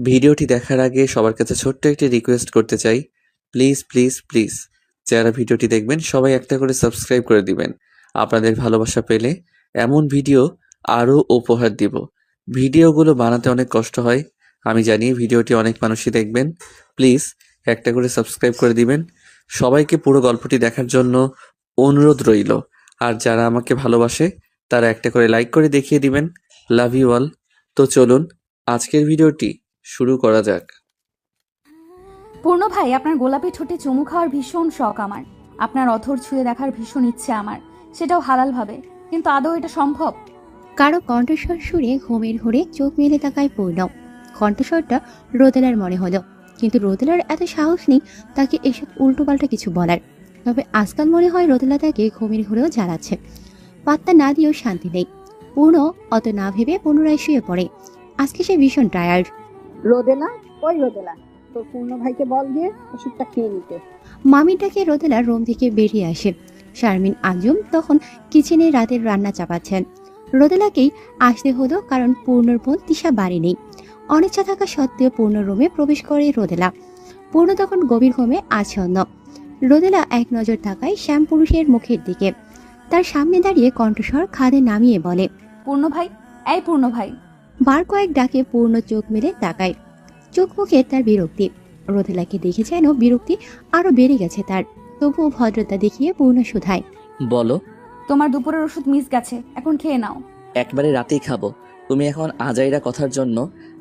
ভিডিওটি দেখার আগে সবার কাছে ছোট্ট একটি রিকোয়েস্ট করতে চাই, প্লিজ প্লিজ প্লিজ যারা ভিডিওটি দেখবেন সবাই একটা করে সাবস্ক্রাইব করে দিবেন। আপনাদের ভালোবাসা পেলে এমন ভিডিও আরও উপহার দিব। ভিডিওগুলো বানাতে অনেক কষ্ট হয়, আমি জানি। ভিডিওটি অনেক মানুষই দেখবেন, প্লিজ একটা করে সাবস্ক্রাইব করে দিবেন। সবাইকে পুরো গল্পটি দেখার জন্য অনুরোধ রইল। আর যারা আমাকে ভালোবাসে তারা একটা করে লাইক করে দেখিয়ে দিবেন। Love you all. তো চলুন আজকের ভিডিওটি শুরু করা যাক। পূর্ণ ভাই, আপনার গোলাপি ঠোঁটে চুমু খাওয়ার ভীষণ শখ আমার। আপনার অথর ছুঁয়ে দেখার ভীষণ ইচ্ছে আমার, সেটাও হালাল ভাবে। কিন্তু আদৌ এটা সম্ভব? কারো কণ্ঠস্বর শুনে ঘুমের ঘোরে চোখ মেলে তাকায় পূর্ণ। কণ্ঠস্বরটা রোদেলার মনে হলো, কিন্তু রোদেলার এত সাহস নেই তাকে এসব উল্টোপাল্টা কিছু বলার। তবে আজকাল মনে হয় রোদেলা তাকে ঘুমের ঘোরেও জ্বালাচ্ছে। পাত্তা না দিয়েও শান্তি নেই। পূর্ণ অত না ভেবে পুনরায় শুয়ে পড়ে। আজকে সে ভীষণ টায়ার্ড। রোদেলা, ওই রোদেলা, তোর পূর্ণ ভাইকে বল দিয়ে ওষুধটা খেয়ে নিতে। মামিটাকে রোদেলা রুম থেকে বেরিয়ে আসে। শারমিন আঞ্জুম তখন কিচেনে রাতের রান্না চাপাচ্ছেন। রোদেলাকেই আসতে হলো, কারণ পূর্ণর বোন তিশা বাড়ি নেই। অনিচ্ছা থাকা সত্ত্বেও পূর্ণ রুমে প্রবেশ করে রোদেলা। পূর্ণ তখন গভীর ঘুমে আচ্ছন্ন। রোদেলা এক নজর তাকায় শ্যাম পুরুষের মুখের দিকে। তার সামনে দাঁড়িয়ে কণ্ঠস্বর খাদে নামিয়ে বলে, পূর্ণ ভাই, এই পূর্ণ ভাই। বার কয়েক ডাকে পূর্ণ চোখ মেলে তাকায়। চোখ মুখে তার বিরক্তি। রোদেলাকে দেখে যেন বিরক্তি আরো বেড়ে গেছে তার। তবুও ভদ্রতা দেখিয়ে পূর্ণ শুধায়, বলো। তোমার দুপুরের ওষুধ মিস গেছে, এখন খেয়ে নাও। একবারে রাতেই খাবো। তুমি এখন আজাইরা কথার জন্য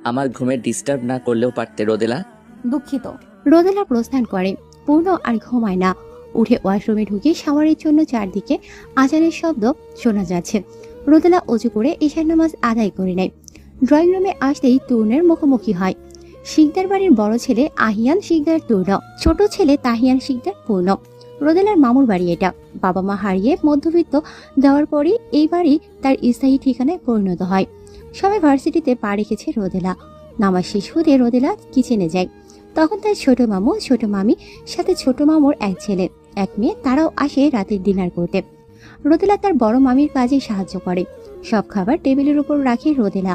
আমার ঘুমে ডিস্টার্ব না করলেও পারতে রোদেলা। দুঃখিত। রোদেলা প্রস্থান করে। পূর্ণ আর ঘুমায় না। উঠে ওয়াশরুমে ঢুকে শাওয়ারের জন্য চারদিকে আজানের শব্দ শোনা যাচ্ছে। রোদেলা অজু করে ঈশার নামাজ আদায় করে নেয়। ড্রয়িং রুমে আসতেই তরুণের মুখোমুখি হয়। শিকদার বাড়ির বড় ছেলে আহিয়ান শিকদার তরুণ, ছোট ছেলে তাহিয়ান শিকদার পূর্ণ। রোদেলার মামুর বাড়ি এটা। বাবা মা হারিয়ে মধ্যবিত্ত দেওয়ার পরই এই বাড়ি তার স্থায়ী ঠিকানায় পরিণত হয়। সবাই ভার্সিটিতে পা রেখেছে রোদেলা। নামাজ শেষ হতে রোদেলা কিচেনে যায়। তখন তার ছোট মামু, ছোট মামি, সাথে ছোট মামুর এক ছেলে এক মেয়ে, তারাও আসে রাতের ডিনার করতে। রোদেলা তার বড় মামির কাজে সাহায্য করে। সব খাবার টেবিলের উপর রাখে রোদেলা।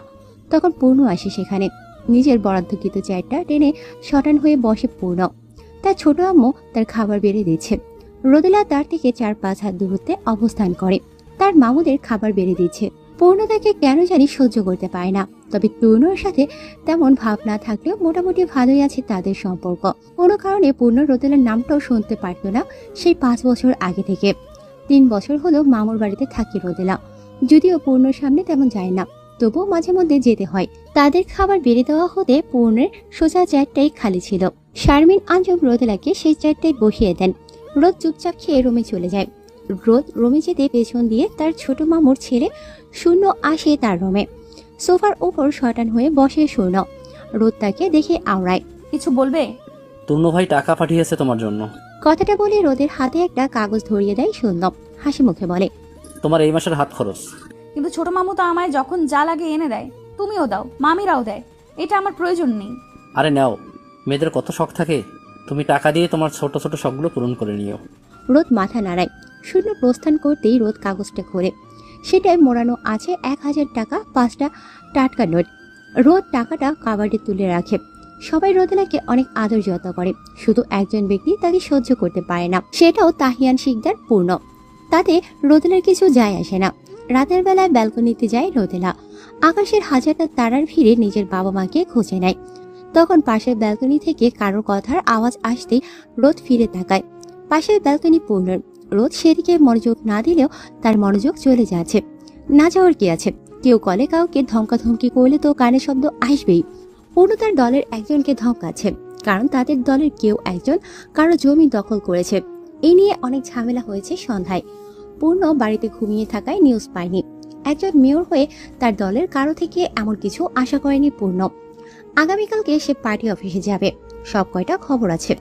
তখন পূর্ণ আসে সেখানে। নিজের বরাদ্দকৃত চেয়ারটা টেনে শটান হয়ে বসে পূর্ণ। তার ছোট আম্মু তার খাবার বেড়ে দিচ্ছে। রোদেলা তার থেকে 4-5 হাত দূরত্বে অবস্থান করে। তার মামুদের খাবার বেড়ে দিচ্ছে। পূর্ণ তাকে কেন জানি সহ্য করতে পারে না। তবে পূর্ণর সাথে তেমন ভাব না থাকলেও মোটামুটি ভালোই আছে তাদের সম্পর্ক। কোনো কারণে পূর্ণ রোদেলার নামটাও শুনতে পারত না সেই 5 বছর আগে থেকে। 3 বছর হলো মামুর বাড়িতে থাকি রোদেলা। যদিও পূর্ণর সামনে তেমন যায় না, তবুও মাঝে মধ্যে যেতে হয়। তাদের খাবার বেড়ে দেওয়া হতে পূর্ণের সোজা চেয়ারটাই খালি ছিল। শারমিন আঞ্জুম রোদেলাকে সেই চেয়ারটাই বসিয়ে দেন। রোদ চুপচাপ খেয়ে রুমে চলে যায়। রোদ রুমে যেতে পেছন দিয়ে তার ছোট মামুর ছেলে শূন্য আসে তার রুমে। সোফার উপর শটান হয়ে বসে শূন্য। রোদ তাকে দেখে আওড়ায়, কিছু বলবে? তরুণ ভাই টাকা পাঠিয়েছে তোমার জন্য। কথাটা বলে রোদের হাতে একটা কাগজ ধরিয়ে দেয় শূন্য। হাসি মুখে বলে, তোমার এই মাসের হাত খরচ। কিন্তু ছোট মামু তো আমায় যখন যা লাগে এনে দেয়, তুমিও দাও, মামিরাও দেয়। এটা আমার প্রয়োজন নেই। আরে নাও, মেয়েদের কত শখ থাকে। তুমি টাকা দিয়ে তোমার ছোট ছোট শখগুলো পূরণ করে নিও। রোদ মাথা নাড়ায়। শূন্য প্রস্থান করতেই রোদ কাগজটা খোলে। সেটাই মোড়ানো আছে 1000 টাকা, 5টা টাটকা নোট। রোদ টাকাটা কাবার্ডে তুলে রাখে। সবাই রোদেলাকে অনেক আদর যত্ন করে। শুধু একজন ব্যক্তি তাকে সহ্য করতে পারে না, সেটাও তাহিয়ান শিকদার পূর্ণ। তাতে রোদেলার কিছু যায় আসে না। রাতের বেলায় ব্যালকনিতে যায় রোদেলা। আকাশের হাজারটা তারার ভিড়ে নিজের বাবা মাকে খুঁজে নেয়। তখন পাশের ব্যালকনি থেকে কারোর কথার আওয়াজ আসতেই রোদ ফিরে তাকায়। পাশের ব্যালকনি পূর্ণর। রোদ সেদিকে মনোযোগ না দিলেও তার মনোযোগ চলে যাচ্ছে। না যাওয়ার কি আছে? কেউ কলে কাউকে ধমকাধমকি করলে তো কানে শব্দ আসবেই। পূর্ণ তার দলের একজনকে ধমকাচ্ছে, কারণ তাদের দলের কেউ একজন কারো জমি দখল করেছে। এই নিয়ে অনেক ঝামেলা হয়েছে সন্ধ্যায়। পূর্ণ বাড়িতে ঘুমিয়ে থাকায় নিউজ পায়নি। একজন মেয়র হয়ে তার দলের কারো থেকে এমন কিছু আশা করেনি পূর্ণ। আগামীকালকে সে পার্টি অফিসে যাবে, সব কয়টা খবর আছে।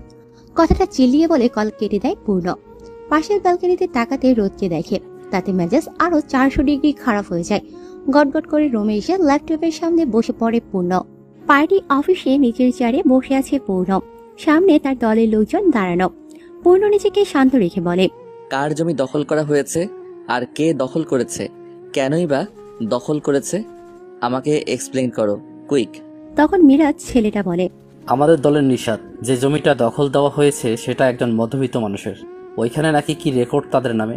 কথাটা চিল্লিয়ে বলে কল কেটে দেয় পূর্ণ। পাশের ব্যালকনিতে তাকাতে রোদকে দেখে। তাতে মেজাজ আরো 400 ডিগ্রি খারাপ হয়ে যায়। গটগট করে রুমে এসে ল্যাপটপের সামনে বসে পড়ে পূর্ণ। পার্টি অফিসে নিচের চেয়ারে বসে আছে পূর্ণ। সামনে তার দলের লোকজন দাঁড়ানো। পূর্ণ নিজেকে শান্ত রেখে বলে, কার জমি দখল করা হয়েছে আর কে দখল করেছে, কেনই বা দখল করেছে, আমাকে এক্সপ্লেইন করো কুইক। তখন মিরাজ ছেলেটা বলে, আমাদের দলের নিশাত যে জমিটা দখল দেওয়া হয়েছে সেটা একজন মধ্যবিত্ত মানুষের। ওইখানে নাকি কি রেকর্ড তাদের নামে,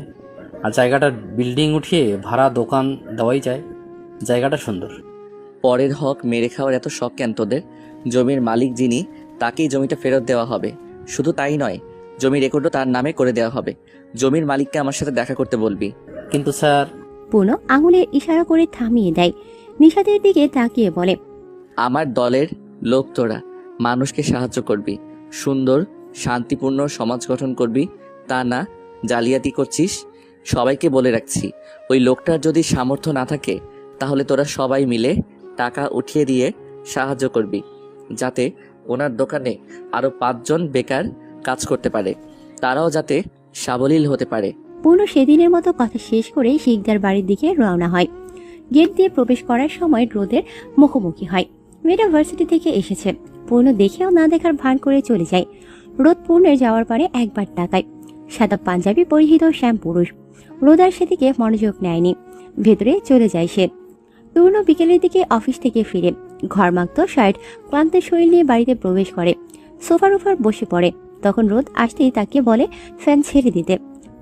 আর জায়গাটার বিল্ডিং উঠিয়ে ভাড়া দোকান দেওয়াই যায়। জায়গাটা সুন্দর। পরের হক মেরে খাওয়ার এত শখ কেন তোদের? জমির মালিক যিনি তাকেই জমিটা ফেরত দেওয়া হবে। শুধু তাই নয়, জমির রেকর্ডও তার নামে করে দেওয়া হবে। জমির মালিককে আমার সাথে দেখা করতে বলবি। কিন্তু স্যার, পূর্ণ আঙুলের ইশারা করে থামিয়ে দেয়। নিশাতের দিকে তাকিয়ে বলে, আমার দলের লোক তোরা মানুষকে সাহায্য করবি, সুন্দর শান্তিপূর্ণ সমাজ গঠন করবি, তা না জালিয়াতি করছিস। সবাইকে বলে রাখছি, ওই লোকটার যদি সামর্থ্য না থাকে তাহলে তোরা সবাই মিলে টাকা উঠিয়ে দিয়ে সাহায্য করবি, যাতে ওনার দোকানে আরও 5 জন বেকার কাজ করতে পারে, তারাও যাতে সাবলীল হতে পারে। পূর্ণ সেদিনের মতো কথা শেষ করে শিকদার বাড়ির দিকে রওনা হয়। গেট দিয়ে প্রবেশ করার সময় রোদের মুখোমুখি হয়। মেয়েটা ভার্সিটি থেকে এসেছে। পূর্ণ দেখেও না দেখার ভান করে চলে যায়। রোদ পূর্ণের যাওয়ার পরে একবার তাকায়। সাদা পাঞ্জাবি পরিহিত শ্যাম পুরুষ। রোদ আর সেদিকে মনোযোগ নেয়নি, ভেতরে চলে যায় সে। পূর্ণ বিকেলের দিকে অফিস থেকে ফিরে ঘরমাক্ত শার্ট ক্লান্ত শরীর নিয়ে বাড়িতে প্রবেশ করে। সোফার উপর বসে পড়ে। তখন রোদ আসতেই তাকে বলে ফ্যান ছেড়ে দিতে।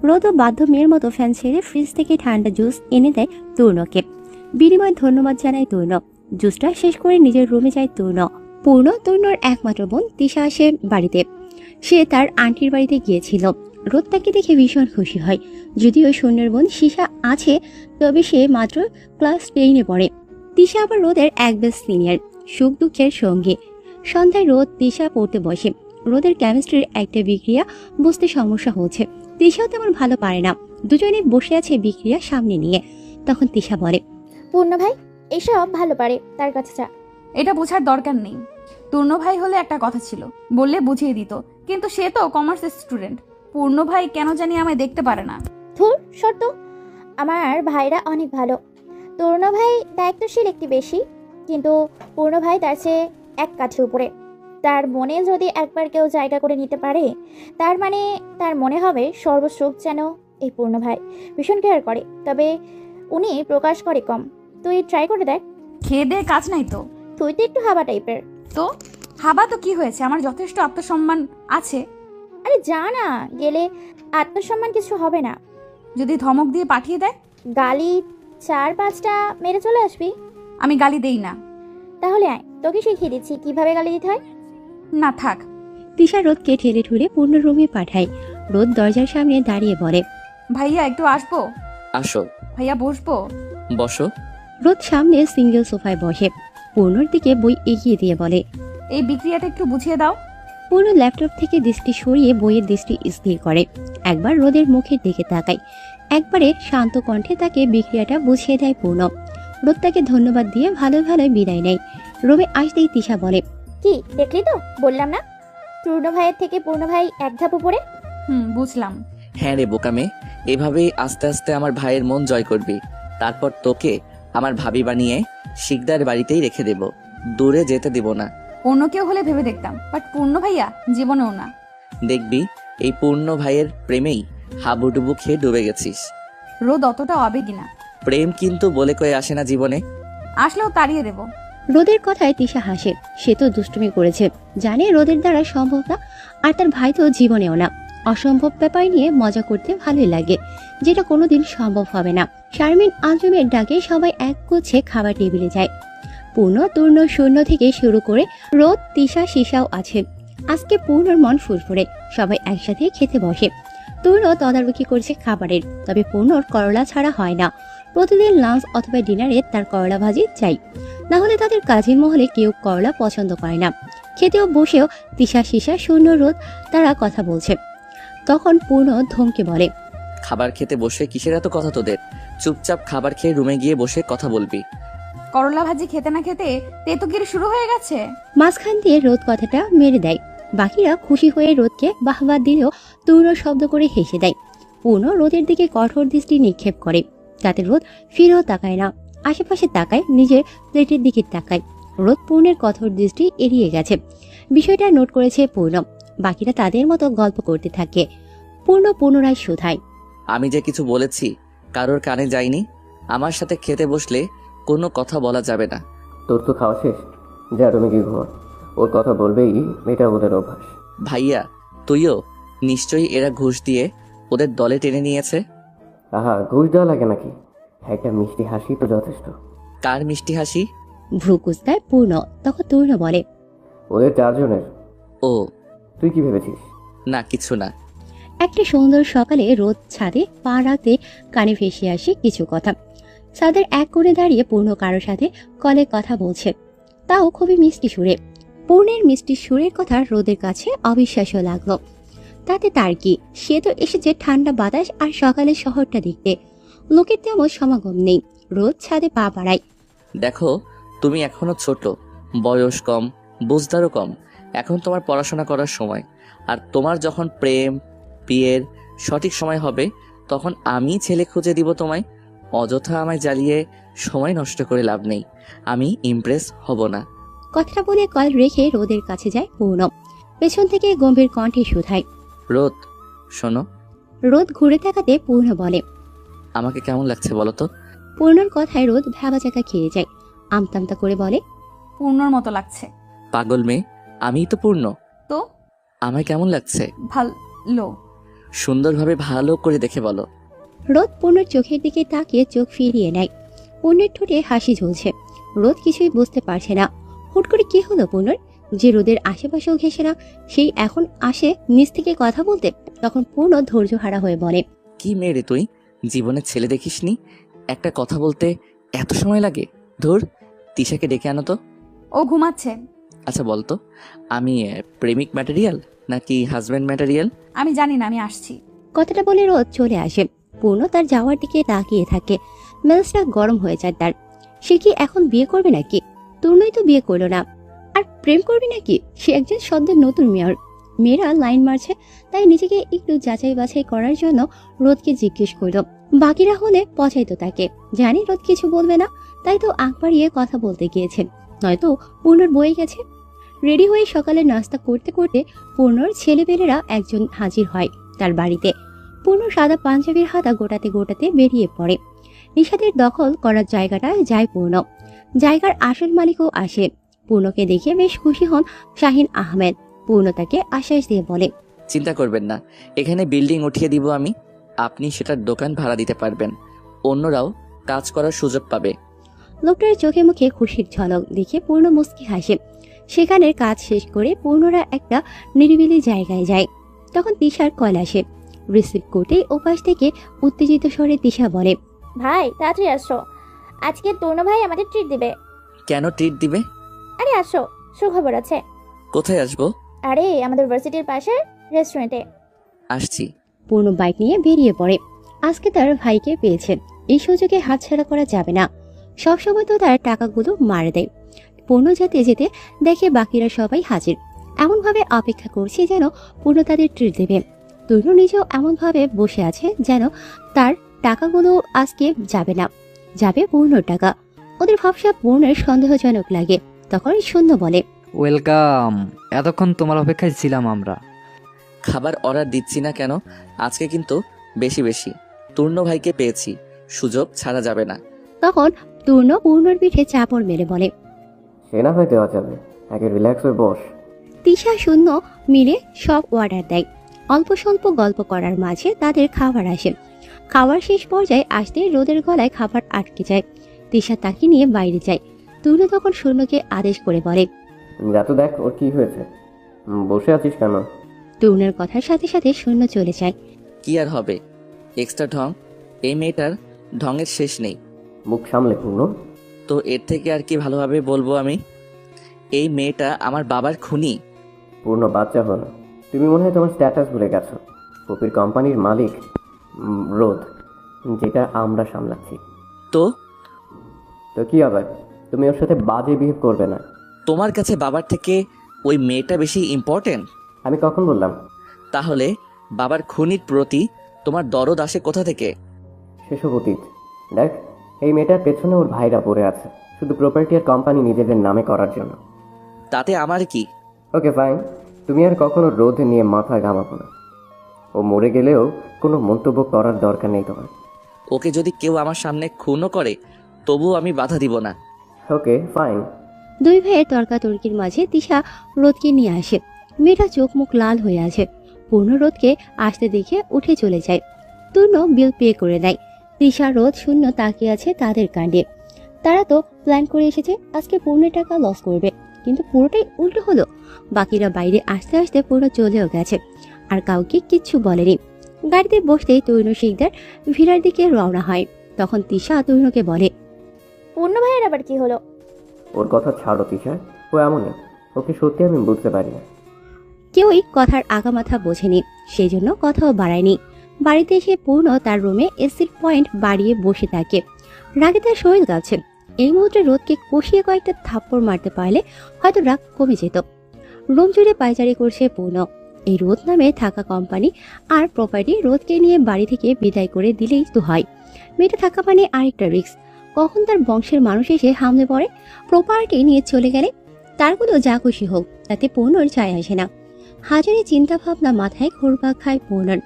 রোদও বাধ্য মেয়ের মতো ফ্যান ছেড়ে ফ্রিজ থেকে ঠান্ডা জুস এনে দেয় তূর্ণকে। বিনিময়ে ধন্যবাদ জানায় তূর্ণ। জুসটা শেষ করে নিজের রুমে যায় তূর্ণ। তূর্ণর একমাত্র বোন তিশা আসে বাড়িতে। সে তার আন্টির বাড়িতে গিয়েছিল। রোদ তাকে দেখে ভীষণ খুশি হয়। যদিও শূন্যের বোন শিশা আছে, তবে সে মাত্র ক্লাস 10-এ পড়ে। তিশা আবার রোদের এক বেশ সিনিয়র, সুখ দুঃখের সঙ্গী। সন্ধ্যায় রোদ তিশা পড়তে বসে। রোদের কেমিস্ট্রির একটা বিক্রিয়া বুঝতে সমস্যা হচ্ছে। তিশাও তেমন ভালো পারে না। দুজনে বসে আছে বিক্রিয়া সামনে নিয়ে। তখন তিশা বলে, পূর্ণ ভাই এসব ভালো পারে, তার কাছে যা। এটা বোঝার দরকার নেই। পূর্ণ ভাই হলে একটা কথা ছিল, বললে বুঝিয়ে দিত, কিন্তু সে তো কমার্স স্টুডেন্ট। পূর্ণ ভাই কেন জানি আমায় দেখতে পারে না। ধুর শর্ত, আমার ভাইরা অনেক ভালো। পূর্ণ ভাই দায়িত্বশীল একটি বেশি, কিন্তু পূর্ণ ভাই তার চেয়ে এক কাঠি উপরে। তার মনে যদি একবার কেউ জায়গা করে নিতে পারে, তার মানে তার মনে হবে সর্বসুখ যেন এই পূর্ণ ভাই ভীষণ কেয়ার করে, তবে উনি প্রকাশ করে কম। তুই ট্রাই করে দেখ। খেয়ে দিয়ে কাজ নাই তো। তুই তো একটু হাবা টাইপের। তো হাবা তো কি হয়েছে, আমার যথেষ্ট আত্মসম্মান আছে। আরে যা না, গেলে আত্মসম্মান কিছু হবে না। যদি ধমক দিয়ে পাঠিয়ে দেয়? গালি 4-5টা মেরে চলে আসবি। আমি গালি দেই না। তাহলে আয়, তোকে শিখিয়ে দিচ্ছি কিভাবে গালি দিতে হয়। না থাক। তিশা রোদকে ঠেলে ঠুলে পূর্ণ রুমে পাঠায়। রোদ দরজার সামনে দাঁড়িয়ে বলে, ভাইয়া একটু আসবো? আসো। ভাইয়া বসবো? বসো। রোদ সামনে সিঙ্গেল সোফায় বসে। পূর্ণর দিকে বই এগিয়ে দিয়ে বলে, এই বিক্রিয়াটা একটু বুঝিয়ে দাও। পূর্ণ ল্যাপটপ থেকে দৃষ্টি সরিয়ে বইয়ের দৃষ্টি স্থির করে। একবার রোদের মুখের দিকে তাকায়। একবারে শান্ত কণ্ঠে তাকে বিক্রিয়াটা বুঝিয়ে দেয় পূর্ণ। রোদ তাকে ধন্যবাদ দিয়ে ভালো ভালোই বিদায় নেয়। রুমে আসতেই তিশা বলে, কি দেখলি তো, বললাম না পূর্ণ ভাইয়ের থেকে পূর্ণ ভাই এক ধাপ উপরে। বুঝলাম। হ্যাঁ রে বোকামে, এভাবেই আস্তে আস্তে আমার ভাইয়ের মন জয় করবি। তারপর তোকে আমার ভাবি বানিয়ে শিকদার বাড়িতেই রেখে দেব, দূরে যেতে দেব না। অন্য কেউ হলে ভেবে দেখতাম, বাট পূর্ণ ভাইয়া জীবনেও না। দেখবি এই পূর্ণ ভাইয়ের প্রেমেই হাবুডুবু খেয়ে ডুবে গেছিস। রোদ অতটা আবেগী না। প্রেম কিন্তু বলে কয়ে আসে না জীবনে। আসলেও তাড়িয়ে দেব। রোদের কথায় তিশা হাসে। সে তো দুষ্টুমি করেছে, জানে রোদের দ্বারা সম্ভব না, আর তার ভাই তো জীবনেও না। অসম্ভব ব্যাপার নিয়ে মজা করতে ভালোই লাগে, যেটা কোনোদিন সম্ভব হবে না। শারমিন আঞ্জুমের ডাকে সবাই এক গুচ্ছে খাবার টেবিলে যায়। পূর্ণ, তূর্ণ, শূন্য থেকে শুরু করে রোদ, তিশা, শিশাও আছে। আজকে পূর্ণর মন ফুরফুরে। সবাই একসাথে খেতে বসে। তূর্ণ তদারকি করছে খাবারের, তবে পূর্ণর করলা ছাড়া হয় না। প্রতিদিন লাঞ্চ অথবা ডিনারে তার করলা ভাজি চাই, না হলে তাদের কাজের মহলে কেউ করলা পছন্দ করে না। খেতেও বসেও তিশা, শিশা, শূন্য, রোদ তারা কথা বলছে। তখন পূর্ণ ধমকে বলে, খাবার খেতে বসে কিসের এত কথা তোদের? চুপচাপ খাবার খেয়ে রুমে গিয়ে বসে কথা বলবি। করলা ভাজি খেতে না খেতে তেতুকিরি শুরু হয়ে গেছে। মাঝখান দিয়ে রোদ কথাটা মেরে দেয়। বাকিরা খুশি হয়ে রোদকে বাহবা দিলেও তূর্ণ শব্দ করে হেসে দেয়। পূর্ণ রোদের দিকে কঠোর দৃষ্টি নিক্ষেপ করে, তাতে রোদ ফিরেও তাকায় না। আশেপাশে তাকায়, নিজের প্লেটের দিকে তাকায়। রোদ পূর্ণের কঠোর দৃষ্টি এড়িয়ে গেছে। বিষয়টা নোট করেছে পূর্ণ। বাকিরা তাদের মতো গল্প করতে থাকে। পূর্ণ পুনরায় শুধায়, আমি যে কিছু বলেছি কারোর কানে যায়নি। আমার সাথে খেতে বসলে কোনো কথা বলা যাবে না। তোর তো খাওয়া শেষ, যা তুমি কি ঘুমো, ওর কথা বলবেই, এটা ওদের অভ্যাস। ভাইয়া তুইও নিশ্চয়ই এরা ঘুষ দিয়ে ওদের দলে টেনে নিয়েছে। আহা, ঘুষ দেওয়া লাগে নাকি? একটা মিষ্টি হাসি তো যথেষ্ট। কার মিষ্টি হাসি? ভ্রু কুচকায় পূর্ণ। তখন তরুণ বলে, ওদের 4 জনের। ও তুই কি ভেবেছিস? না, কিছু না। একটা সুন্দর সকালে রোদ ছাদে পা রাখতে কানে ভেসে আসে কিছু কথা। ছাদের এক কোণে দাঁড়িয়ে পূর্ণ কারোর সাথে কলে কথা বলছে, তাও খুবই মিষ্টি সুরে। পূর্ণের মিষ্টি সুরের কথা রোদের কাছে অবিশ্বাস্য লাগলো। তাতে তার কি, সে তো এসেছে ঠান্ডা বাতাস আর সকালের শহরটা দেখতে। লোকের তেমন সমাগম নেই। রোদ ছাদে পা বাড়ায়। দেখো, তুমি এখনো ছোট, বয়স কম, বুঝদারও কম। এখন তোমার পড়াশোনা করার সময়। আর তোমার যখন প্রেম বিয়ের সঠিক সময় হবে, তখন আমি ছেলে খুঁজে দিব তোমায়। অযথা আমায় জ্বালিয়ে সময় নষ্ট করে লাভ নেই। আমি ইমপ্রেস হব না। কথাটা বলে কল রেখে রোদের কাছে যায় পূর্ণ। পেছন থেকে গম্ভীর কণ্ঠে শুধায়, রোদ শোনো। রোদ ঘুরে তাকাতে পূর্ণ বলে, আমাকে কেমন লাগছে বলো তো? পূর্ণর কথায় রোদ ভ্যাবাচাকা খেয়ে যায়। আমতামতা করে বলে, পূর্ণর মতো লাগছে। পাগল মেয়ে, আমিই তো পূর্ণ। তো আমায় কেমন লাগছে? ভালো। সুন্দরভাবে ভালো করে দেখে বলো। রোদ পূর্ণর চোখের দিকে তাকিয়ে চোখ ফিরিয়ে নেয়। পূর্ণের ঠোঁটে হাসি ঝুলছে। রোদ কিছুই বুঝতে পারছে না। হুট করে কি হলো পূর্ণর, যে রোদের আশেপাশেও ঘেসে না, সেই এখন আসে নিজ থেকে কথা বলতে। তখন পূর্ণ ধৈর্য হারা হয়ে বলে, কি মেয়ে রে তুই, জীবনে ছেলে দেখিসনি? একটা কথা বলতে এত সময় লাগে? ধুর, তিশাকে ডেকে আনো তো। ও ঘুমাচ্ছে। আচ্ছা বলতো, আমি প্রেমিক ম্যাটেরিয়াল নাকি হাজব্যান্ড ম্যাটেরিয়াল? আমি জানি না, আমি আসছি। কথাটা বলে রোদ চলে আসে। পূর্ণ তার যাওয়ার দিকে তাকিয়ে থাকে। মেজাজটা গরম হয়ে যায় তার। সে কি এখন বিয়ে করবে নাকি? তরুণই তো বিয়ে করলো না, আর প্রেম করবে নাকি? সে একজন সদ্য নতুন মেয়র। মেয়েরা লাইন মারছে, তাই নিজেকে একটু যাচাই বাছাই করার জন্য রোদকে জিজ্ঞেস করলো। বাকিরা হলে পচাইতো তাকে। জানি রোদ কিছু বলবে না, তাই তো আঁক বাড়িয়ে কথা বলতে গিয়েছে, নয়তো পূর্ণর বয়ে গেছে। রেডি হয়ে সকালে নাস্তা করতে করতে পূর্ণর ছেলেপেলেরা একজন হাজির হয় তার বাড়িতে। পূর্ণ সাদা পাঞ্জাবির হাতা গোটাতে গোটাতে বেরিয়ে পড়ে। নিশাদের দখল করার জায়গাটায় যায় পূর্ণ। জায়গার আসল মালিকও আসে। পূর্ণকে দেখে বেশ খুশি হন শাহিন আহমেদ। পূর্ণ তাকে আশ্বাস দিয়ে বলে, চিন্তা করবেন না, এখানে বিল্ডিং উঠিয়ে দিব আমি। আপনি সেটার দোকান ভাড়া দিতে পারবেন, অন্যরাও কাজ করার সুযোগ পাবে। লোকটার চোখে মুখে খুশির ঝলক দেখে পূর্ণ মুচকি হাসে। সেখানের কাজ শেষ করে পূর্ণরা একটা নিরিবিলি জায়গায় যায়। তখন তিশার কল আসে। রিসিভ করতেই ওপাশ থেকে উত্তেজিত স্বরে তিশা বলে, ভাই তাড়াতাড়ি আসো, আজকে তরুণ ভাই আমাদের ট্রিট দিবে। কেন ট্রিট দিবে? আরে আসো, সুখবর আছে। কোথায় আসবো? আরে আমাদের ভার্সিটির পাশের রেস্টুরেন্টে। আসছি। পূর্ণ বাইক নিয়ে বেরিয়ে পড়ে। আজকে তার ভাইকে পেয়েছে, এই সুযোগে হাতছাড়া করা যাবে না। সবসময় তো তার টাকাগুলো মারে দেয়। পূর্ণ যেতে যেতে দেখে বাকিরা সবাই হাজির। এমনভাবে অপেক্ষা করছে যেন পূর্ণ তাদের ট্রিট দেবে। তরুণ নিজেও এমনভাবে বসে আছে যেন তার টাকাগুলো আজকে যাবে না, যাবে পূর্ণর টাকা। ওদের ভাবসা পূর্ণের সন্দেহজনক লাগে। তখন শূন্য বলে, ওয়েলকাম, এতক্ষণ তোমার অপেক্ষায় ছিলাম আমরা। খাবার অর্ডার দিচ্ছি না কেন? আজকে কিন্তু বেশি বেশি। তূর্ণ ভাইকে পেয়েছি, সুযোগ ছাড়া যাবে না। তখন তূর্ণ পূর্ণর পিঠে চাপড় মেরে বলে, সে না হয় দেওয়া যাবে, আগে রিল্যাক্স হয়ে বস। তিশা শূন্য মিলে সব অর্ডার দেয়। অল্প স্বল্প গল্প করার মাঝে তাদের খাবার আসে। খাওয়ার শেষ পর্যায়ে আসতে রোদের গলায় খাবার আটকে যায়। তিশা তাকে নিয়ে বাইরে যায়। তূর্ণ তখন শূন্যকে আদেশ করে বলে, যা তো দেখ ওর কি হয়েছে, বসে আছিস কেন? তূর্ণের কথার সাথে সাথে শূন্য চলে যায়। কি আর হবে, এক্সট্রা ঢং। এই মেয়েটার ঢঙের শেষ নেই। মুখ সামলে পূর্ণ। তো এর থেকে আর কি ভালোভাবে বলবো আমি? এই মেয়েটা আমার বাবার খুনি। পূর্ণ বাচ্চা হলো, তুমি মনে হয় তোমার স্ট্যাটাস ভুলে গেছো। কপির কোম্পানির মালিক রোদ, যেটা আমরা সামলাচ্ছি। তো তো কি আবার, তুমি ওর সাথে বাজে বিহেভ করবে না। তোমার কাছে বাবার থেকে ওই মেয়েটা বেশি ইম্পর্টেন্ট? আমি কখন বললাম? তাহলে বাবার খুনির প্রতি তোমার দরদ আসে কোথা থেকে? সেসব অতীত। দেখ, এই মেয়েটার পেছনে ওর ভাইরা পড়ে আছে, শুধু প্রপার্টি আর কোম্পানি নিজেদের নামে করার জন্য। তাতে আমার কি? ওকে ফাইন, তুমি আর কখনো রোদ নিয়ে মাথা ঘামাবো না। ও মরে গেলেও কোনো মন্তব্য করার দরকার নেই তোমার। ওকে যদি কেউ আমার সামনে খুনও করে, তবুও আমি বাধা দিব না। ওকে ফাইন, দুই ভাইয়ের তর্কাতর্কির মাঝে তিশা রোদকে নিয়ে আসে। মেয়েটা চোখ মুখ লাল হয়ে আছে। পূর্ণ রোদকে আসতে দেখে উঠে চলে যায়। তূর্ণ বিল পে করে দেয়। তিশা রোদ শূন্য তাকিয়ে আছে তাদের কাণ্ডে। তারা তো প্ল্যান করে এসেছে আজকে পূর্ণের টাকা লস করবে, কিন্তু পুরোটাই উল্টো হলো। বাকিরা বাইরে আসতে আসতে পুরো চলেও গেছে, আর কাউকে কিচ্ছু বলেনি। গাড়িতে বসতেই তৈন শিকদার ভিড়ার দিকে রওনা হয়। তখন তিশা তৈনকে বলে, পূর্ণ ভাইয়ের আবার কি হলো? ওর কথা ছাড়ো তিশা, ও এমনই, ওকে সত্যি আমি বুঝতে পারি না। কেউই কথার আগামাথা বোঝেনি, সেই জন্য কথাও বাড়ায়নি। বাড়িতে এসে পূর্ণ তার রুমে এসির পয়েন্ট বাড়িয়ে বসে থাকে। রাগে তার শরীর কাঁপছে। এই মুহূর্তে রোদকে কষিয়ে কয়েকটা থাপ্পড় মারতে পারলে হয়তো রাগ কমে যেত। রুম জুড়ে পায়চারি করছে পূর্ণ। এই রোদ নামে থাকা কোম্পানি আর প্রপার্টি রোদকে নিয়ে বাড়ি থেকে বিদায় করে দিলেই তো হয়। মেয়েটা থাকা মানে আরেকটা রিস্ক। কখন তার বংশের মানুষ এসে হামলে পড়ে। প্রপার্টি নিয়ে চলে গেলে তারগুলো যা খুশি হোক, তাতে পূর্ণর যায় আসে না। হাজারে চিন্তা ভাবনা মাথায় ঘুরপাক খায় পূর্ণর।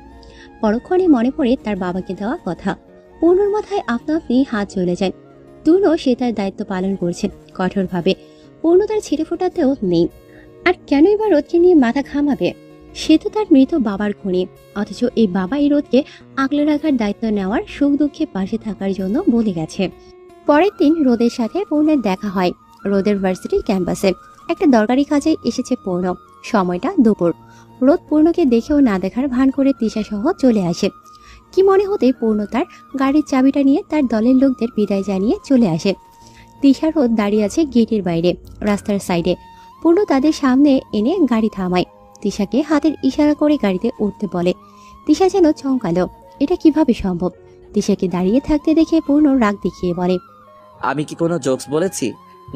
পরক্ষণে মনে পড়ে তার বাবাকে দেওয়া কথা। পূর্ণর মাথায় আপনা আপনি হাত চলে যায়। তূর্ণ সে তার দায়িত্ব পালন করছে কঠোরভাবে। পূর্ণ তার ছিঁড়ে ফোটাতেও নেই। আর কেনই বা রোদকে নিয়ে মাথা ঘামাবে? সে তো তার মৃত বাবার খুনি, অথচ এই বাবা এই রোদকে আগলে রাখার দায়িত্ব নেওয়ার সুখ দুঃখে পাশে থাকার জন্য বলে গেছে। পরের দিন রোদের সাথে পূর্ণের দেখা হয় রোদের ভার্সিটির ক্যাম্পাসে। একটা দরকারি কাজে এসেছে পূর্ণ। সময়টা দুপুর। রোদ পূর্ণকে দেখেও না দেখার ভান করে তিশা সহ চলে আসে। কি মনে হতে পূর্ণ তার গাড়ির চাবিটা নিয়ে তার দলের লোকদের বিদায় জানিয়ে চলে আসে। তিশা রোদ দাঁড়িয়ে আছে গেটের বাইরে রাস্তার সাইডে। পূর্ণ তাদের সামনে এনে গাড়ি থামায়। তিশাকে হাতের ইশারা করে গাড়িতে উঠতে বলে। তিশা যেন চমকালো, এটা কিভাবে সম্ভব? তিশাকে দাঁড়িয়ে থাকতে দেখে পূর্ণ রাগ দেখিয়ে বলে, আমি কি কোনো জোকস বলেছি?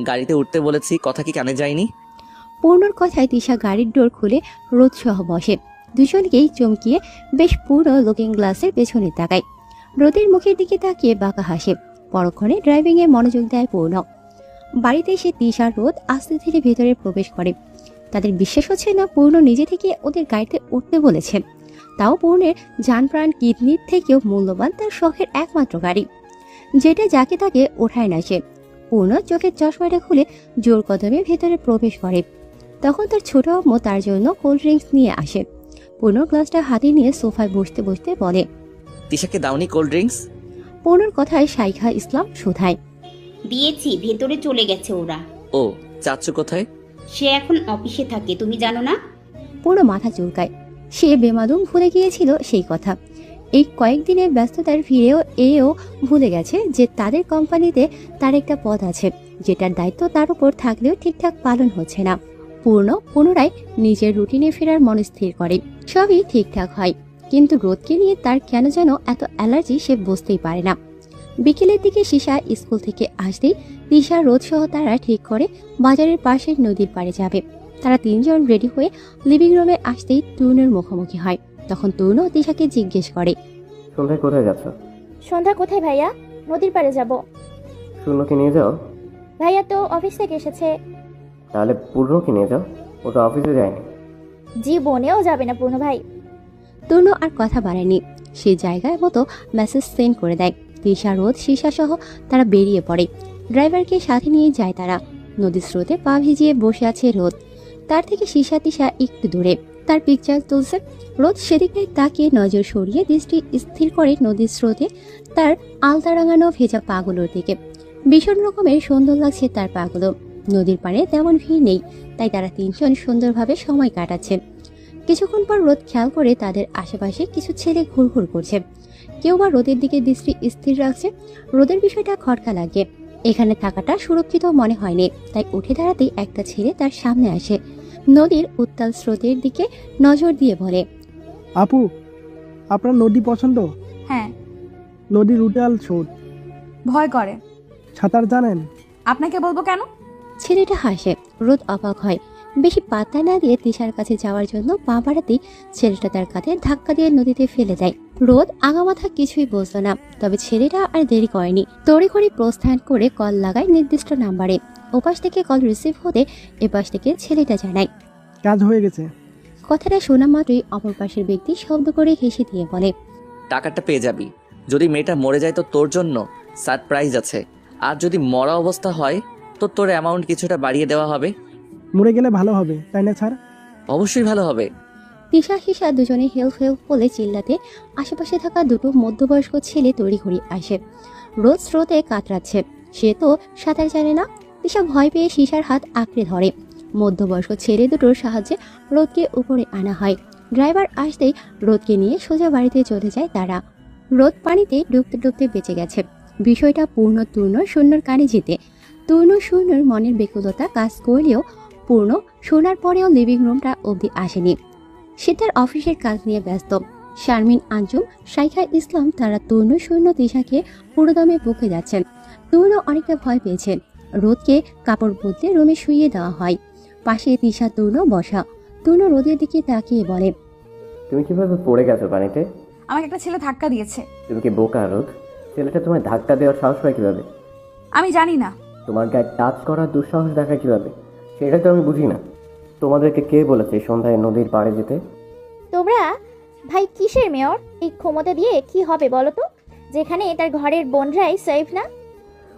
গাড়িতে উঠতে বলেছি, কথা কি কানে যায়নি? পূর্ণর কথায় তিশা গাড়ির ডোর খুলে রোদ সহ বসে। দুজনকেই চমকিয়ে বেশ পূর্ণ লুকিং গ্লাসের পেছনে তাকায়। রোদের মুখের দিকে তাকিয়ে বাঁকা হাসে। পরক্ষণে ড্রাইভিং এ মনোযোগ দেয় পূর্ণ। বাড়িতে এসে তিশা রোদ আস্তে ধীরে ভেতরে প্রবেশ করে। তাদের বিশ্বাস হচ্ছে না পূর্ণ নিজে থেকে ওদের গাড়িতে উঠতে বলেছে। তাও পূর্ণের জান প্রাণ কিডনির থেকেও মূল্যবান তার শখের একমাত্র গাড়ি, যেটা যাকে তাকে ওঠায় না সে। পূর্ণ চোখের চশমাটা খুলে জোর কদমে ভেতরে প্রবেশ করে। তখন তার ছোট আম্মু তার জন্য কোল্ড ড্রিঙ্কস নিয়ে আসে। পূর্ণ গ্লাসটা হাতে নিয়ে সোফায় বসতে বসতে বলে, তিশাকে দাওনি কোল্ড ড্রিঙ্কস? পূর্ণর কথায় শাইখা ইসলাম শোধায়, দিয়েছি, ভেতরে চলে গেছে ওরা। ও, চাচ্চু কোথায়? সে এখন অফিসে থাকে, তুমি জানো না? পূর্ণ মাথা চুলকায়। সে বেমালুম ভুলে গিয়েছিল সেই কথা। এই কয়েকদিনের ব্যস্ততার ভিড়েও এও ভুলে গেছে যে তাদের কোম্পানিতে তার একটা পদ আছে, যেটার দায়িত্ব তার উপর থাকলেও ঠিকঠাক পালন হচ্ছে না। পূর্ণ পুনরায় নিজের রুটিনে ফেরার মনস্থির করে। সবই ঠিকঠাক হয়, কিন্তু রোদকে নিয়ে তার কেন যেন এত অ্যালার্জি সে বুঝতেই পারে না। বিকেলের দিকে শিশা স্কুল থেকে আসতেই তিশা রোদ সহ তারা ঠিক করে বাজারের পাশের নদীর পাড়ে যাবে। তারা তিনজন রেডি হয়ে লিভিং রুমে আসতেই তরুণের মুখোমুখি হয়। তখন তরুণ তিশাকে জিজ্ঞেস করে, সন্ধ্যায় কোথায় যাচ্ছ? সন্ধ্যা কোথায় ভাইয়া? নদীর পাড়ে যাব। শূন্যকে নিয়ে যাও। ভাইয়া তো অফিস থেকে এসেছে। তাহলে পূর্ণকে নিয়ে যাও, ও তো অফিসে যায়নি। জীবনেও যাবে না পূর্ণ ভাই। তরুণ আর কথা বাড়ায়নি। সে জায়গায় মতো মেসেজ সেন্ড করে দেয়। তিশা রোদ শিশা সহ তারা বেরিয়ে পড়ে। ড্রাইভারকে সাথে নিয়ে যায় তারা। নদীর স্রোতে পা ভিজিয়ে বসে আছে রোদ। তার থেকে শিশা তিশা একটু দূরে তার পিকচার তুলছে। রোদ সেদিকটায় তাকিয়ে নজর সরিয়ে দৃষ্টি স্থির করে নদীর স্রোতে তার আলতা রাঙানো ভেজা পাগুলোর দিকে। ভীষণ রকমের সুন্দর লাগছে তার পাগুলো। নদীর পাড়ে তেমন ভিড় নেই, তাই তারা তিনজন সুন্দরভাবে সময় কাটাচ্ছে। কিছুক্ষণ পর রোদ খেয়াল করে তাদের আশেপাশে কিছু ছেলে ঘুরঘুর করছে। কেউ বা রোদের দিকে দৃষ্টি স্থির রাখছে। রোদের বিষয়টা খটকা লাগে। এখানে থাকাটা সুরক্ষিত মনে হয়নি, তাই উঠে দাঁড়াতেই একটা ছেলে তার সামনে আসে। নদীর উত্তাল স্রোতের দিকে নজর দিয়ে বলে, আপু, আপনার নদী পছন্দ? হ্যাঁ। নদীর উটাল স্রোত, ভয় করে। সাঁতার জানেন? আপনাকে বলবো কেন? ছেলেটা হাসে। রোদ অবাক হয়। বেশি পাত্তা না দিয়ে তিশার কাছে যাওয়ার জন্য পা বাড়াতেই ছেলেটা তার কাঁধে ধাক্কা দিয়ে নদীতে ফেলে দেয়। রোদ আগামাথা কিছুই বুঝলো না, তবে ছেলেটা আর দেরি করেনি। তড়িঘড়ি প্রস্থান করে কল লাগায় নির্দিষ্ট নাম্বারে। ওপাশ থেকে কল রিসিভ হতে এপাশ থেকে ছেলেটা জানায়, কাজ হয়ে গেছে। কথাটা শোনা মাত্রই অপর পাশের ব্যক্তি শব্দ করে হেসে দিয়ে বলে, টাকাটা পেয়ে যাবি। যদি মেয়েটা মরে যায় তো তোর জন্য সারপ্রাইজ আছে, আর যদি মরা অবস্থা হয় তো তোর অ্যামাউন্ট কিছুটা বাড়িয়ে দেওয়া হবে। মরে গেলে ভালো হবে তাই না স্যার? অবশ্যই ভালো হবে। তিশা হিসা দুজনে হেল্প হেল্প বলে চিল্লাতে আশেপাশে থাকা দুটো মধ্যবয়স্ক ছেলে তড়িঘড়ি আসে। রোদ স্রোতে কাতরাচ্ছে, সে তো সাঁতার জানে না। তিশা ভয় পেয়ে সিসার হাত আঁকড়ে ধরে। মধ্যবয়স্ক ছেলে দুটোর সাহায্যে রোদকে উপরে আনা হয়। ড্রাইভার আসতেই রোদকে নিয়ে সোজা বাড়িতে চলে যায় তারা। রোদ পানিতে ডুবতে ডুবতে বেঁচে গেছে। বিষয়টা পূর্ণ তূর্ণ শূন্যর কানে যেতে তূর্ণ শূন্যর মনের বেকুলতা কাজ করলেও পূর্ণ শোনার পরেও লিভিং রুমটা অবধি আসেনি। সে তার অফিসের কাজ নিয়ে ব্যস্ত। শারমিন আঞ্জুম, শাইখা ইসলাম তারা তূর্ণ শূন্য তিশাকে পুরোদমে বকে যাচ্ছেন। তূর্ণ অনেকটা ভয় পেয়েছেন। রোদকে কাপড় বদলে রুমে শুইয়ে দেওয়া হয়। পাশে তিশা তূর্ণ বসা। তূর্ণ রোদের দিকে তাকিয়ে বলে, তুমি কিভাবে পড়ে গেছো পানিতে? আমাকে একটা ছেলে ধাক্কা দিয়েছে। তুমি কি বোকা রোদ? ছেলেটা তোমায় ধাক্কা দেওয়ার সাহস পায় কিভাবে? আমি জানি না। তোমার গায়ে টাচ করার দুঃসাহস দেখায় কিভাবে? সেটা তো আমি বুঝি না। তোমাদেরকে কে বলেছে সন্ধ্যায় নদীর পাড়ে যেতে? তোমরা ভাই কিসের মেয়র? এই ক্ষমতা দিয়ে কি হবে বলো তো, যেখানে তার ঘরের বোনরাই সেফ না?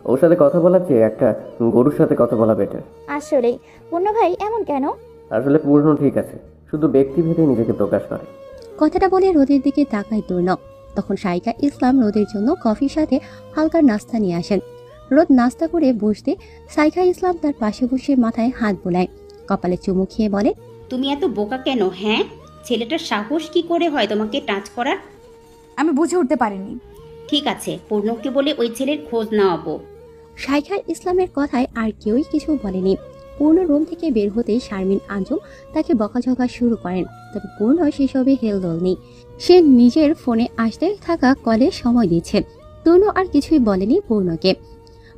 ওর সাথে কথা বলার চেয়ে একটা গরুর সাথে কথা বলা বেটার। আসলেই পূর্ণ ভাই এমন কেন? আসলে পূর্ণ ঠিক আছে, শুধু ব্যক্তিভেদে নিজেকে প্রকাশ করে। কথাটা বলে রোদের দিকে তাকায় তূর্ণ। তখন শাইখা ইসলাম রোদের জন্য কফির সাথে হালকা নাস্তা নিয়ে আসেন। রোদ নাস্তা করে বসতে শাইখা ইসলাম তার পাশে বসে মাথায় হাত বোলায়, কপালে চুমু খেয়ে বলে, তুমি এত বোকা কেন? হ্যাঁ, ছেলেটার সাহস কি করে হয় তোমাকে টাচ করার? আমি বুঝে উঠতে পারিনি। ঠিক আছে, পূর্ণকে বলে ওই ছেলের খোঁজ নেওয়াবো। শাইখা ইসলামের কথায় আর কেউই কিছু বলেনি। পূর্ণ রুম থেকে বের হতেই শারমিন আঞ্জুম তাকে বকাঝকা শুরু করেন। তবে পূর্ণ সেসবে হেলদোল নেই। সে নিজের ফোনে আসতে থাকা কলে সময় দিচ্ছে। তূর্ণ আর কিছুই বলেনি পূর্ণকে।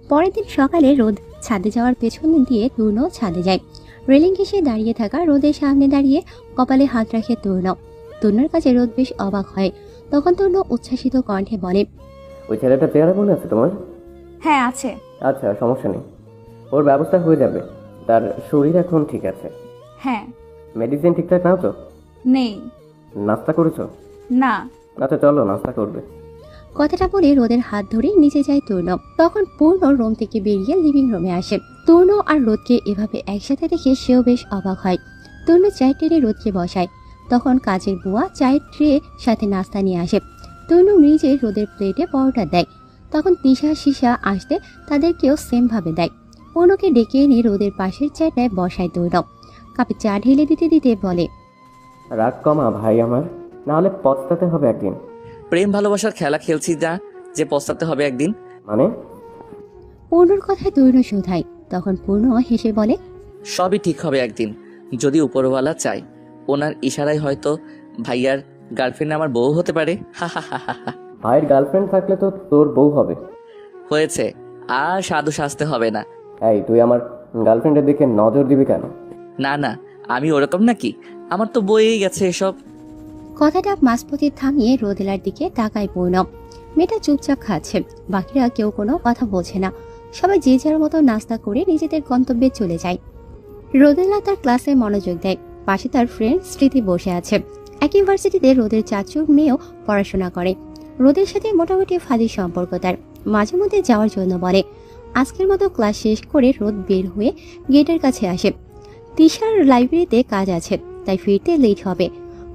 পরের দিন সকালে রোদ ছাদে যাওয়ার পেছন দিয়ে তূর্ণ ছাদে যায়। রেলিং ঘেঁষে দাঁড়িয়ে থাকা রোদের সামনে দাঁড়িয়ে কপালে হাত রাখে তূর্ণ। তূর্ণর কাছে রোদ বেশ অবাক হয়। তখন তূর্ণ উচ্ছ্বাসিত কণ্ঠে বলে, ওই ছেলেটা চেহারা মনে আছে তোমার? হ্যাঁ আছে। আচ্ছা, সমস্যা নেই, ওর ব্যবস্থা হয়ে যাবে। তার শরীর এখন ঠিক আছে? হ্যাঁ। মেডিসিন ঠিকঠাক নাও তো? নেই। নাস্তা করেছো? না। আচ্ছা চলো, নাস্তা করবে। কথাটা বলে রোদের হাত ধরে নিচে যায় তূর্ণ। তখন পূর্ণ রুম থেকে বেরিয়ে লিভিং রুমে আসে। তূর্ণ আর রোদকে এভাবে একসাথে দেখে সেও বেশ অবাক হয়। তূর্ণ চায়ের ট্রে রোদকে বসায়। তখন কাজের বুয়া চায়ের ট্রে সাথে নাস্তা নিয়ে আসে। তূর্ণ নিজে রোদের প্লেটে পরোটা দেয়। তখন তিশা সিসা আসতে তাদেরকেও সেম ভাবে দেয়। পূর্ণকে ডেকে এনে রোদের পাশের চেয়ারটায় বসায় তূর্ণ। কাপে চা ঢেলে দিতে দিতে বলে, রাগ কমা ভাই আমার, নাহলে পস্তাতে হবে একদিন। প্রেম ভালোবাসার খেলা খেলছি না যে পস্তাতে হবে একদিন। মানে? পূর্ণর কথায় তূর্ণ শোধায়। তখন পূর্ণ হেসে বলে, সবই ঠিক হবে একদিন, যদি উপরওয়ালা চায়। ওনার ইশারায় হয়তো ভাইয়ার গার্লফ্রেন্ড আমার বউ হতে পারে। হা হা হা হা। ভাইয়ের গার্লফ্রেন্ড থাকলে তো তোর বউ হবে। হয়েছে, আর সাধু সাজতে হবে না। এই তুই আমার গার্লফ্রেন্ডের দিকে নজর দিবি কেন? না না, আমি ওরকম নাকি? আমার তো বইয়েই গেছে এসব। কথাটা মাঝপথে থামিয়ে রোদেলার দিকে তাকায় পূর্ণ। মেয়েটা চুপচাপ খাচ্ছে। বাকিরা কেউ কোনো কথা বলছে না। সবাই যে যার মতো নাস্তা করে নিজেদের গন্তব্যে চলে যায়। রোদেলা তার ক্লাসে মনোযোগ দেয়। পাশে তার ফ্রেন্ড স্মৃতি বসে আছে। এক ইউনিভার্সিটিতে রোদের চাচুর মেয়েও পড়াশোনা করে। রোদের সাথে মোটামুটি ফাঁদির সম্পর্ক তার। মাঝে মধ্যে যাওয়ার জন্য বলে। আজকের মতো ক্লাস শেষ করে রোদ বের হয়ে গেটের কাছে আসে। তিশার লাইব্রেরিতে কাজ আছে, তাই ফিরতে লেট হবে।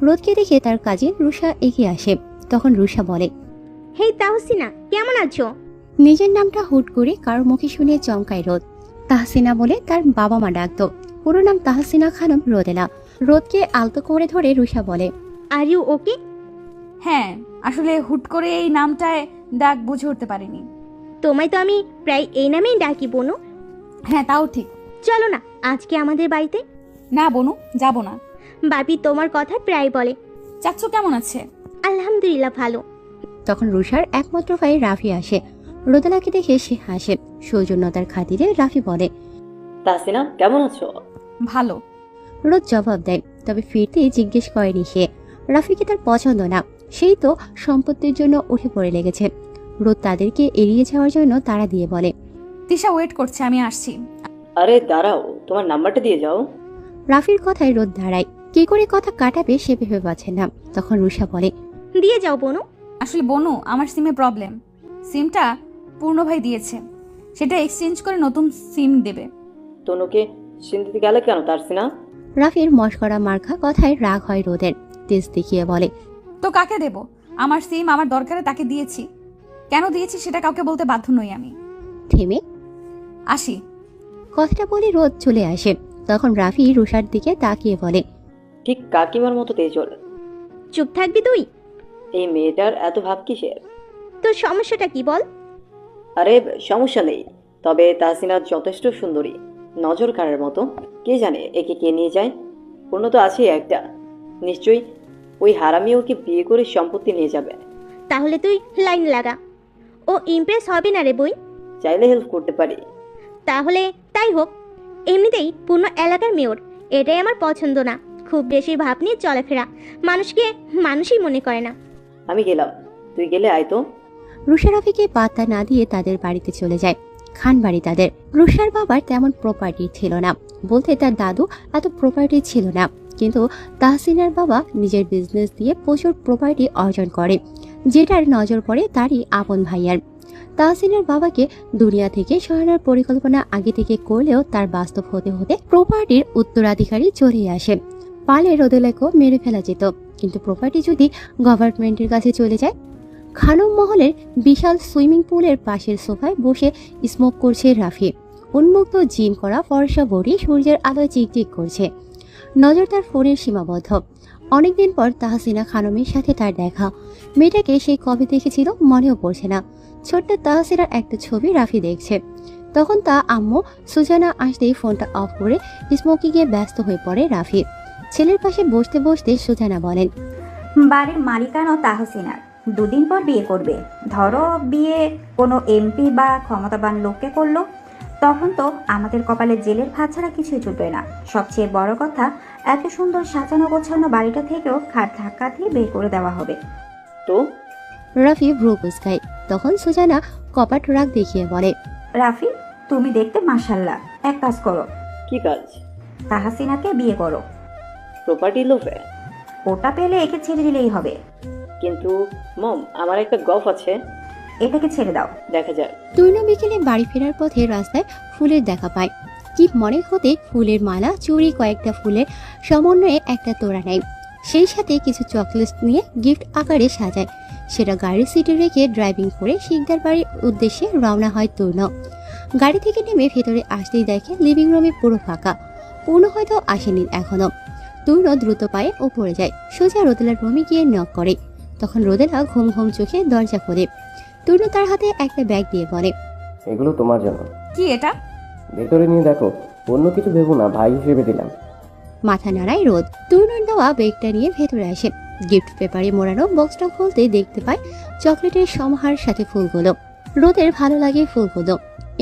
রোদকে দেখে তার কাজিন রুষা এগিয়ে আসে। তখন রুষা বলে, হেই তাহসিনা, কেমন আছো? নিজের নামটা হুট করে কারোর মুখে শুনে চমকায় রোদ। তাহসিনা বলে তার বাবা মা ডাকতো। পুরো নাম তাহসিনা খানম রোদেলা। রোদকে আলতো করে ধরে রুষা বলে, আর ইউ ওকে? হ্যাঁ, আসলে হুট করে এই নামটায় ডাক বুঝে উঠতে পারিনি। তোমায় তো আমি প্রায় এই নামেই ডাকি বনু। হ্যাঁ তাও ঠিক। চলো না আজকে আমাদের বাড়িতে। না বনু, যাব না। বাপি তোমার কথা প্রায় বলে। চাচ্চু কেমন আছে? আলহামদুলিল্লাহ ভালো। তখন রুষার একমাত্র ভাই রাফি আসে। রোদেলাকে দেখে সে হাসে। সৌজন্যতার খাতিরে রাফি বলে, তাহসিনা কেমন আছো? ভালো। রোদ জবাব দেয়। তবে ফিরতে জিজ্ঞেস করেনি সে। রাফিকে তার পছন্দ না, সেই তো সম্পত্তির জন্য উঠে পড়ে লেগেছে। রোদ তাদেরকে এড়িয়ে যাওয়ার জন্য তাড়া দিয়ে বলে, তিশা ওয়েট করছে, আমি আসছি। আরে দাঁড়াও, তোমার নাম্বারটা দিয়ে যাও। রাফির কথায় রোদ দাঁড়ায়। কি করে কথা কাটাবে সে ভেবে পাচ্ছে না। তখন রুষা বলে, দিয়ে যাও বনু। আসলে বনু, আমার সিমে প্রবলেম। সিমটা পূর্ণ ভাই দিয়েছে। সেটা এক্সচেঞ্জ করে নতুন সিম দেবে। তনুকে চিনতে গেলে কেন তাসিনা? রাফির মশকরা মার্কা কথায় রাগ হয় রোদের। তেজ দেখিয়ে বলে, তো কাকে দেব? আমার সিম আমার দরকারে তাকে দিয়েছি। কেন দিয়েছি সেটা কাউকে বলতে বাধ্য নই আমি। থেমে আসি। কথাটা বলে রোদ চলে আসে। তখন রাফি রুষার দিকে তাকিয়ে বলে, ঠিক কাকিমার মতো তেজল। চুপ থাকবি তুই? এই মেয়েটার এত ভাব কিসের? তোর সমস্যাটা কি বল? আরে সমস্যা নেই, তবে তাসিনা যথেষ্ট সুন্দরী, নজর কাড়ার মতো। কে জানে একে কে নিয়ে যায়। পূর্ণ তো আছে একটা, নিশ্চয়ই ওই হারামি ওকে বিয়ে করে সম্পত্তি নিয়ে যাবে। তাহলে তুই লাইন লাগা, ও ইমপ্রেস হবে না রে বই। চাইলে হেল্প করতে পারি। তাহলে তাই হোক। এমনিতেই পূর্ণ এলাকার মেয়র, এটাই আমার পছন্দ না। খুব বেশি ভাব নিয়ে চলাফেরা, মানুষকে মানুষই মনে করে না। আমি গেলাম, তুই গেলে আয় তো। রুষা রাফিকে পাত্তা না দিয়ে তাদের বাড়িতে চলে যায়। খান বাড়ি তাদের। রুষার বাবার তেমন প্রপার্টি ছিল না, বলতে তার দাদু এত প্রপার্টি ছিল না, কিন্তু তাহসিনার বাবা নিজের বিজনেস দিয়ে প্রচুর প্রপার্টি অর্জন করে, যেটার নজর পড়ে তারই আপন ভাইয়ার। তাহসিনার বাবাকে দুনিয়া থেকে সরানোর পরিকল্পনা আগে থেকে করলেও তার বাস্তব হতে হতে প্রপার্টির উত্তরাধিকারী চলে আসে। পালে রোদেলাকেও মেরে ফেলা যেত, কিন্তু প্রপার্টি যদি গভর্নমেন্টের কাছে চলে যায়। খানম মহলের বিশাল সুইমিং পুলের পাশের সোফায় বসে স্মোক করছে রাফি। উন্মুক্ত জিম করা ফর্সা বডি সূর্যের আলোয় চিকচিক করছে। নজর তার ফোনের সীমাবদ্ধ। অনেকদিন পর তাহসিনা খানমের সাথে তার দেখা। মেয়েটাকে সেই কবে দেখেছিল মনেও পড়ছে না। ছোট্ট তাহসিনার একটা ছবি রাফি দেখছে। তখন তা আম্মু সুজানা আসতেই ফোনটা অফ করে স্মোকিংয়ে ব্যস্ত হয়ে পড়ে রাফি। ছেলের পাশে বসতে বসতে সুজানা বলেন, বাড়ির মালিকানাও তাহসিনার। দুদিন পর বিয়ে করবে। ধরো বিয়ে কোনো এমপি বা ক্ষমতাবান লোককে করলো, তখন তো আমাদের কপালে জেলের ভাত ছাড়া কিছুই জুটবে না। সবচেয়ে বড় কথা, এত সুন্দর সাজানো গোছানো বাড়িটা থেকেও খাট ধাক্কা দিয়ে বের করে দেওয়া হবে। তো রাফি ভ্রু কুঁচকায়। তখন সুজানা কপাট রাগ দেখিয়ে বলে, রাফি, তুমি দেখতে মাশাল্লাহ। এক কাজ করো। কি কাজ? তাহসিনাকে বিয়ে করো। প্রপার্টি লোভে? ওটা পেলে একে ছেড়ে দিলেই হবে। কিন্তু মম, আমার একটা গফ আছে। এটাকে ছেড়ে দাও, দেখা যায়। তুর্ণ বিকেলে বাড়ি ফেরার পথে রাস্তায় ফুলের দেখা পায়। কি মনে হতে ফুলের মালা, চুড়ি, কয়েকটা ফুলের সমন্বয়ে একটা তোড়া নেয়। সেই সাথে কিছু চকলেট নিয়ে গিফট আকারে সাজায়। সেটা গাড়ির সিটে রেখে ড্রাইভিং করে শিকদার বাড়ির উদ্দেশ্যে রওনা হয় তুর্ণ। গাড়ি থেকে নেমে ভেতরে আসতেই দেখে লিভিং রুমে পুরো ফাঁকা। পূর্ণ হয়তো আসেনি এখনো। তুর্ণ দ্রুত পায়ে উপরে যায়, সোজা রোদেলার রুমে গিয়ে নক করে। তখন রোদেলা ঘুম ঘুম চোখে দরজা খোলে। তুর্ণ তার হাতে একটা ব্যাগ দিয়ে বলে, এগুলো তোমার জন্য। কি এটা? ভেতরে নিয়ে দেখো, অন্য কিছু ভেবো না, ভাই হিসেবে দিলাম। মাথা নাড়ায় রোদ। তুর্ণর দেওয়া ব্যাগটা নিয়ে ভেতরে আসে। গিফট পেপারে মোড়ানো বক্সটা খুলতে দেখতে পায় চকলেটের সমাহার সাথে ফুলগুলো। রোদের ভালো লাগে ফুলগুলো,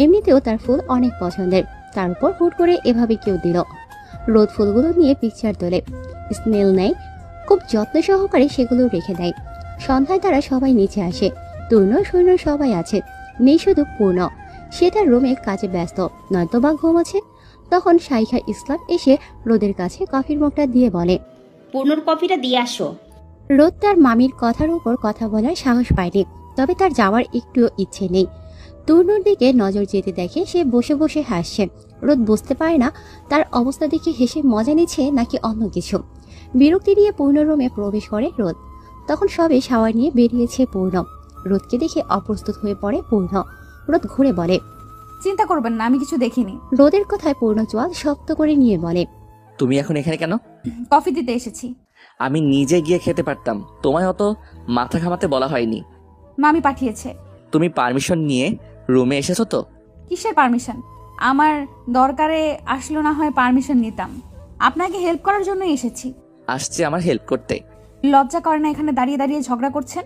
এমনিতেও তার ফুল অনেক পছন্দের। তার উপর হুট করে এভাবে কেউ দিল। রোদ ফুলগুলো নিয়ে পিকচার তোলে, স্মেল নেয়, খুব যত্ন সহকারে সেগুলো রেখে দেয়। সন্ধ্যায় তারা সবাই নিচে আসে। তুর্ণ সৈন্য সবাই আছে, নেই শুধু পূর্ণ। সে তার রুমে কাজে ব্যস্ত, নয়তো বা ঘুমাচ্ছে। তখন শাইখা ইসলাম এসে রোদের কাছে কফির মগটা দিয়ে বলে, পূর্ণর কফিটা দিয়ে আসো। রোদ তার মামির কথার উপর কথা বলার সাহস পায়নি, তবে তার যাওয়ার একটুও ইচ্ছে নেই। তুর্ণর দিকে নজর যেতে দেখে সে বসে বসে হাসছে। রোদ বুঝতে পারে না তার অবস্থা দেখে হেসে মজা নিচ্ছে নাকি অন্য কিছু। বিরক্তি নিয়ে পূর্ণ রুমে প্রবেশ করে রোদ। তখন সবে শাওয়ার নিয়ে বেরিয়েছে পূর্ণ। রোদকে দেখে অপ্রস্তুত হয়ে পড়ে পূর্ণ। রোদ ঘুরে বলে, চিন্তা করবেন না, আমি কিছু দেখিনি। রোদের কথায় পূর্ণ চোয়াল শক্ত করে নিয়ে বলে, তুমি এখন এখানে কেন? কফি দিতে এসেছি। আমি নিজে গিয়ে খেতে পারতাম, তোমায় অত মাথা ঘামাতে বলা হয়নি। মামি পাঠিয়েছে। তুমি পারমিশন নিয়ে রুমে এসেছো তো? কিসের পারমিশন? আমার দরকারে আসলো না হয় পারমিশন নিতাম। আপনাকে হেল্প করার জন্য এসেছি। আসছে আমার হেল্প করতে? লজ্জা করে না এখানে দাঁড়িয়ে দাঁড়িয়ে ঝগড়া করছেন?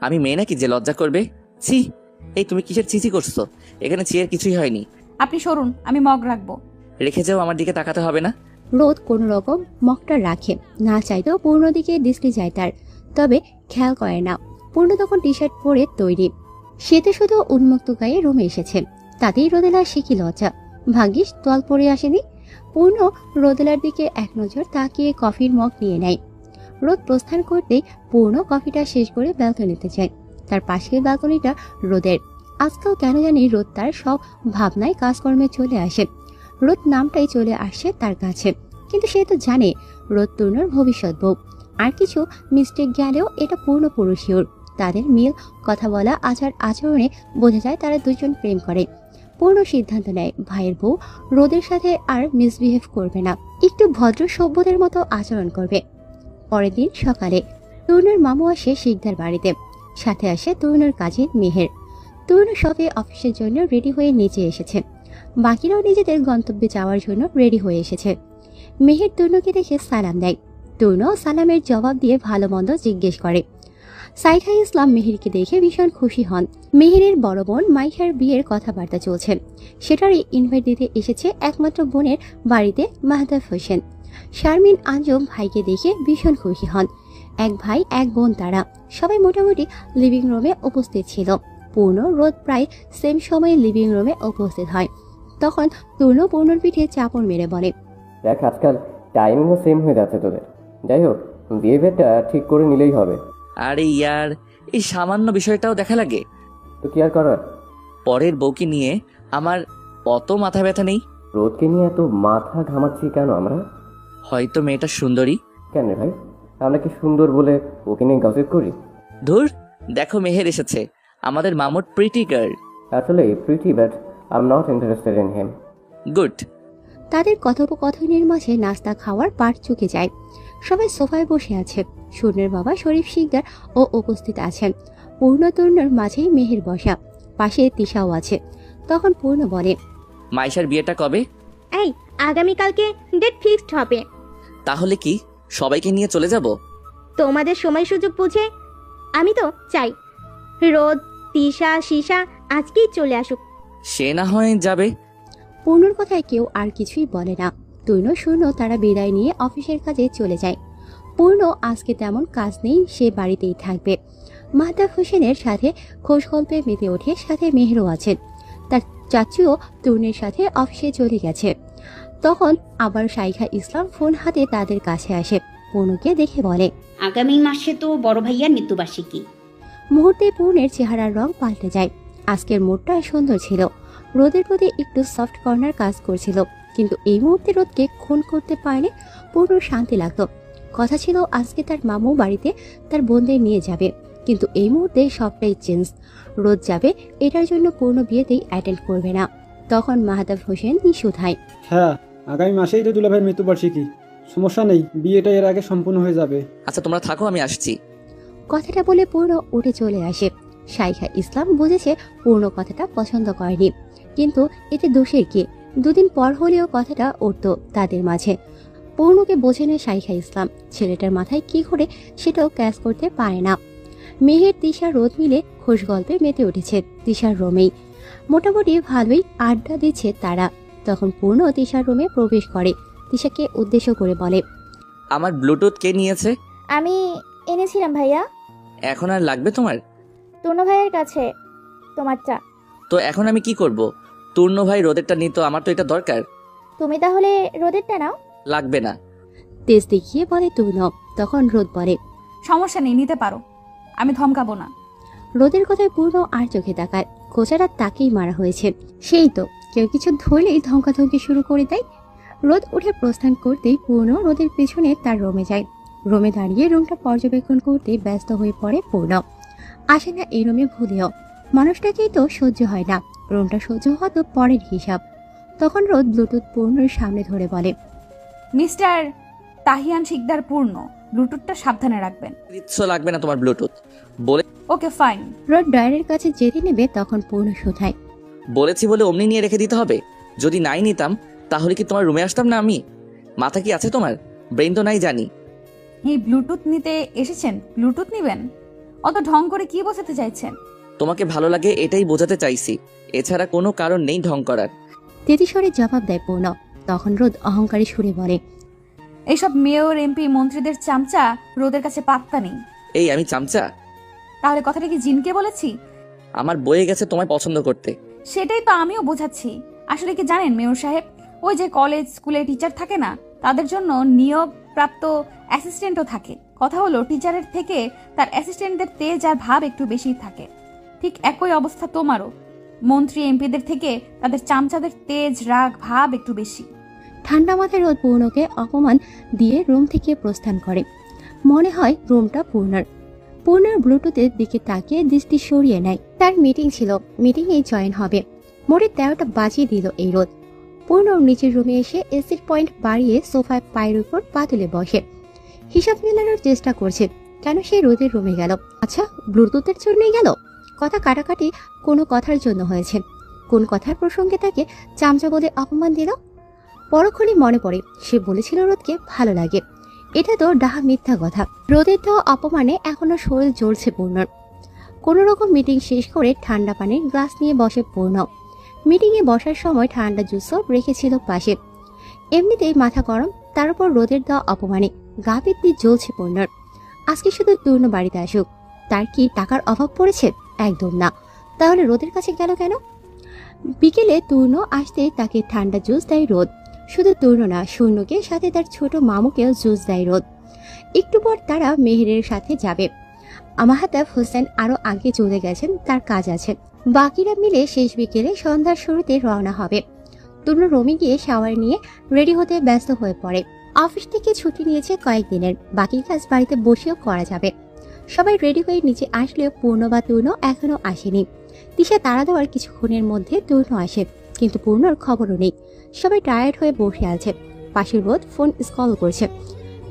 আমি মেয়ে নাকি যে লজ্জা করবে? ছি, এই তুমি কিসের চিচি করছো? এখানে চেয়ার কিছুই হয়নি। আপনি সরুন, আমি মগ রাখবো। রেখে যাও, আমার দিকে তাকাতে হবে না। রোদ কোনো রকম মগটা রাখে, না চাইতেও পূর্ণ দিকে দৃষ্টি যায় তার, তবে খেয়াল করে না। পূর্ণ তখন টি শার্ট পরে তৈরি, সে তো শুধু উন্মুক্ত গায়ে রুমে এসেছে, তাতেই রোদেলার সে কি লজ্জা। ভাগ্যিস তোয়াল পরে আসেনি। পূর্ণ রোদেলার দিকে এক নজর তাকিয়ে কফির মগ নিয়ে নেয়। রোদ প্রস্থান করতেই পূর্ণ কফিটা শেষ করে ব্যালকনিতে যায়। তার পাশের ব্যালকনিটা রোদের। আজকেও কেন জানি রোদ তার সব ভাবনায় কাজকর্মে চলে আসে। রোদ নামটাই চলে আসছে তার কাছে, কিন্তু সে তো জানে রোদ তরুণের ভবিষ্যৎ বউ। আর কিছু মিস্টেক গেলেও এটা পুরোপুরি শিওর। তাদের মিল, কথা বলা, আচার আচরণে বোঝা যায় তারা দুজন প্রেম করে। পূর্ণ সিদ্ধান্ত নেয় ভাইয়ের বউ রোদের সাথে আর মিসবিহেভ করবে না, একটু ভদ্র সভ্যদের মতো আচরণ করবে। পরের দিন সকালে তরুণের মামু আসে শিকদার বাড়িতে, সাথে আসে তরুণের কাজিন মেহের। তরুণ সবে অফিসের জন্য রেডি হয়ে নিচে এসেছে, বাকিরাও নিজেদের গন্তব্যে যাওয়ার জন্য রেডি হয়ে এসেছে। মেহের তরুণকে দেখে সালাম দেয়, তরুণও সালামের জবাব দিয়ে ভালো মন্দ জিজ্ঞেস করে। সাইখা ইসলাম মেহেরকে দেখে ভীষণ খুশি হন। মেহেরের বড় বোন মাইশার বিয়ের কথাবার্তা চলছে, সেটারই ইনভাইট দিতে এসেছে একমাত্র বোনের বাড়িতে মাহতাব হোসেন। শারমিন আঞ্জুম ভাইকে দেখে ভীষণ খুশি হন। এক ভাই এক বোন তারা সবাই মোটামুটি লিভিং রুমে উপস্থিত ছিল। পূর্ণ রোদ প্রায় সেম সময়ে লিভিং রুমে উপস্থিত হয়। তখন তরুণ পূর্ণর পিঠে চাপড় মেরে বলে, দেখ আজকাল টাইমিংও সেম হয়ে যাচ্ছে তোদের। যাই হোক, বিহেভিয়ারটা ঠিক করে নিলেই হবে। আরে ইয়ার, এই সামান্য বিষয়টাও দেখা লাগে? তো কি আর করার। পরের বউকে নিয়ে আমার অত মাথা ব্যথা নেই। রোদকে নিয়ে এত মাথা ঘামাচ্ছি কেন আমরা? হয়তো মেয়েটা সুন্দরী। কেন রে ভাই, আমরা কি সুন্দর বলে ওকে নিয়ে গসিপ করি? ধুর, দেখো মেহের এসেছে, আমাদের মামুর প্রিটি গার্ল। আসলে pretty, but I am not interested in him. Good. তাদের কথোপকথনের মাঝে নাস্তা খাওয়ার পাট চুকে যায়। সবাই সোফায় বসে আছে। শূন্যের বাবা শরীফ শিকদার ও উপস্থিত আছেন। পূর্ণ তরুণের মাঝেই মেহের বসা, পাশে তিশাও আছে। তখন পূর্ণ বলে, মাইশার বিয়েটা কবে? এই আগামীকালকে ডেট ফিক্সড হবে। তাহলে কি সবাইকে নিয়ে চলে যাব? তোমাদের সময় সুযোগ বুঝে। আমি তো চাই রোদ, তিশা, শিশা আজকেই চলে আসুক। সে না হয় যাবে। পূর্ণর কথায় কেউ আর কিছুই বলে না। তৈন শূন্য তারা বিদায় নিয়ে অফিসের কাজে চলে যায়। পূর্ণ আজকে তেমন কাজ নেই, সে বাড়িতেই থাকবে। মাহতাব হোসেনের সাথে খোঁজ গল্পে মেতে ওঠে, সাথে মেহেরও আছেন। তার চাচিও তরুণের সাথে অফিসে চলে গেছে। তখন আবার সাইখা ইসলাম ফোন হাতে তাদের কাছে আসে। পূর্ণকে দেখে বলে, আগামী মাসে তো বড় ভাইয়ার মৃত্যুবার্ষিকী। মুহূর্তে পূর্ণের চেহারার রং পাল্টে যায়। আজকের মুডটা সুন্দর ছিল, রোদের প্রতি একটু সফট কর্নার কাজ করছিল, কিন্তু এই মুহূর্তে রোদকে খুন করতে পারলে পূর্ণ শান্তি লাগতো। কথা ছিল আজকে তার মামু বাড়িতে তার বোনদের নিয়ে যাবে, কিন্তু এই মুহূর্তে সবটাই চেঞ্জ। রোদ যাবে, এটার জন্য পূর্ণ বিয়েতেই অ্যাটেন্ড করবে না। তখন মাহতাব হোসেন নিশুধায়, হ্যাঁ, আগামী মাসেই তো দুলাভাইয়ের মৃত্যুবার্ষিকী, সমস্যা নেই, বিয়েটা এর আগে সম্পূর্ণ হয়ে যাবে। আচ্ছা তোমরা থাকো, আমি আসছি। কথাটা বলে পূর্ণ উঠে চলে আসে। সাইখা ইসলাম বুঝেছে পূর্ণ কথাটা পছন্দ করেনি, কিন্তু এতে দোষের কি? দুদিন পর হলেও কথাটা উঠত তাদের মাঝে। পূর্ণকে বোঝে না সাইখা ইসলাম, ছেলেটার মাথায় কি ঘুরে সেটাও ক্যাচ করতে পারে না। মেহের, তিশা, রোদ মিলে খোশ গল্পে মেতে উঠেছে তিশার রুমেই। মোটামুটি ভালোই আড্ডা দিচ্ছে তারা। তখন পূর্ণ তিশার রুমে প্রবেশ করে, তিশাকে উদ্দেশ্য করে বলে, আমার ব্লুটুথ কে নিয়েছে? আমি এনেছিলাম ভাইয়া। এখন আর লাগবে তোমার? তনু ভাইয়ের কাছে তোমারটা। তো এখন আমি কি করব? তূর্ণ ভাই রোদেরটা নিত, আমার তো এটা দরকার। তুমি তাহলে রোদেরটা নাও। লাগবে না, তেজ দেখিয়ে বলে তূর্ণ। তখন রোদ বলে, সমস্যা নেই, নিতে পারো, আমি ধমকাবো না। রোদের কথায় পূর্ণ আর চোখে তাকায়। খোঁচাটা তাকেই মারা হয়েছে, সেই তো কেউ কিছু ধরলেই ধমকাধমকি শুরু করে দেয়। রোদ উঠে প্রস্থান করতেই পূর্ণ রোদের পেছনে তার রুমে যায়। রুমে দাঁড়িয়ে রুমটা পর্যবেক্ষণ করতে ব্যস্ত হয়ে পড়ে পূর্ণ। আসে না এই রুমে ভুলেও, মানুষটাকেই তো সহ্য হয় না, রুমটা সহ্য হতো পরের হিসাব। তখন রোদ ব্লুটুথ পূর্ণর সামনে ধরে বলে, মিস্টার তাহিয়ান শিকদার পূর্ণ, ব্লুটুথটা সাবধানে রাখবেন। কিচ্ছু লাগবে না তোমার ব্লুটুথ বলে। Okay fine. রোদ ড্রয়ারের কাছে যেতে নেবে, তখন পূর্ণ শোধায়, বলেছি বলে অমনি নিয়ে রেখে দিতে হবে? যদি নাই নিতাম তাহলে কি তোমার রুমে আসতাম না আমি? মাথা কি আছে তোমার? ব্রেন তো নাই জানি। এই ব্লুটুথ নিতে এসেছেন, ব্লুটুথ নিবেন? অত ঢং করে কি বোঝাতে চাইছেন? তোমাকে ভালো লাগে এটাই বোঝাতে চাইছি, এছাড়া কোনো কারণ নেই ঢং করার। তেতিস্বরে জবাব দেয় পূর্ণ। তখন রোদ অহংকারী সুরে বলে, এইসব মেয়র, এমপি, মন্ত্রীদের চামচা রোদের কাছে পাত্তা নেই। এই আমি চামচা? তাহলে কথাটা কি জিনকে বলেছি? আমার বয়ে গেছে তোমায় পছন্দ করতে। সেটাই তো আমিও বোঝাচ্ছি। আসলে কি জানেন মেয়র সাহেব, ওই যে কলেজ স্কুলে টিচার থাকে না, তাদের জন্য নিয়োগ প্রাপ্ত অ্যাসিস্ট্যান্টও থাকে। কথা হলো টিচারের থেকে তার অ্যাসিস্ট্যান্টদের তেজ আর ভাব একটু বেশি থাকে। ঠিক একই অবস্থা তোমারও। মন্ত্রী এমপিদের থেকে তাদের চামচাদের তেজ রাগ ভাব একটু বেশি। ঠান্ডা মাথায় রোদ পূর্ণকে অপমান দিয়ে রুম থেকে প্রস্থান করে। মনে হয় রুমটা পূর্ণর ব্লুটুথের দিকে তাকিয়ে দৃষ্টি সরিয়ে নেয়। তার মিটিং ছিল, মিটিংয়ে জয়েন হবে। মোটে 13টা বাজিয়ে দিল এই রোদ। পূর্ণ নিচের রুমে এসে এসির পয়েন্ট বাড়িয়ে সোফায় পায়ের উপর পা তুলে বসে। হিসাব মেলানোর চেষ্টা করছে কেন সে রোদের রুমে গেল। আচ্ছা, ব্লুটুথের জন্যই গেল? কথা কাটাকাটি কোনো কথার জন্য হয়েছে। কোন কথার প্রসঙ্গে তাকে চামচা বলে অপমান দিল? পরক্ষণে মনে পড়ে সে বলেছিল রোদকে ভালো লাগে। এটা তো ডাহা মিথ্যা কথা। রোদের দেওয়া অপমানে এখনো শরীর জ্বলছে পূর্ণর। কোনো রকম মিটিং শেষ করে ঠান্ডা পানির গ্লাস নিয়ে বসে পূর্ণ। মিটিংয়ে বসার সময় ঠান্ডা জুসও রেখেছিল পাশে। এমনিতেই মাথা গরম, তার উপর রোদের দেওয়া অপমানে গা পিত্তি জ্বলছে পূর্ণর। আজকে শুধু পূর্ণ বাড়িতে আসুক। তার কি টাকার অভাব পড়েছে? একদম না। তাহলে রোদের কাছে গেল কেন? বিকেলে পূর্ণ আসতে তাকে ঠান্ডা জুস দেয় রোদ। শুধু পূর্ণ না, শূন্যকে সাথে তার ছোট মামুকেও জুস দেয় রোদ। একটু পর তারা মেহেরের সাথে যাবে। মাহতাব হোসেন আরো আগে চলে গেছেন, তার কাজ আছে। বাকিরা মিলে শেষ বিকেলে সন্ধ্যার শুরুতে রওনা হবে। পূর্ণ রুমে গিয়ে শাওয়ার নিয়ে রেডি হতে ব্যস্ত হয়ে পড়ে। অফিস থেকে ছুটি নিয়েছে কয়েকদিনের, বাকি কাজ বাড়িতে বসেও করা যাবে। সবাই রেডি হয়ে নিচে আসলেও পূর্ণ বা পূর্ণ এখনো আসেনি। দিশা তাড়া দেওয়ার কিছুক্ষণের মধ্যে পূর্ণ আসে, কিন্তু পূর্ণর খবরও নেই। সবাই টায়ার্ড হয়ে বসে আছে। পাশের রোদ ফোন স্ক্রল করছে।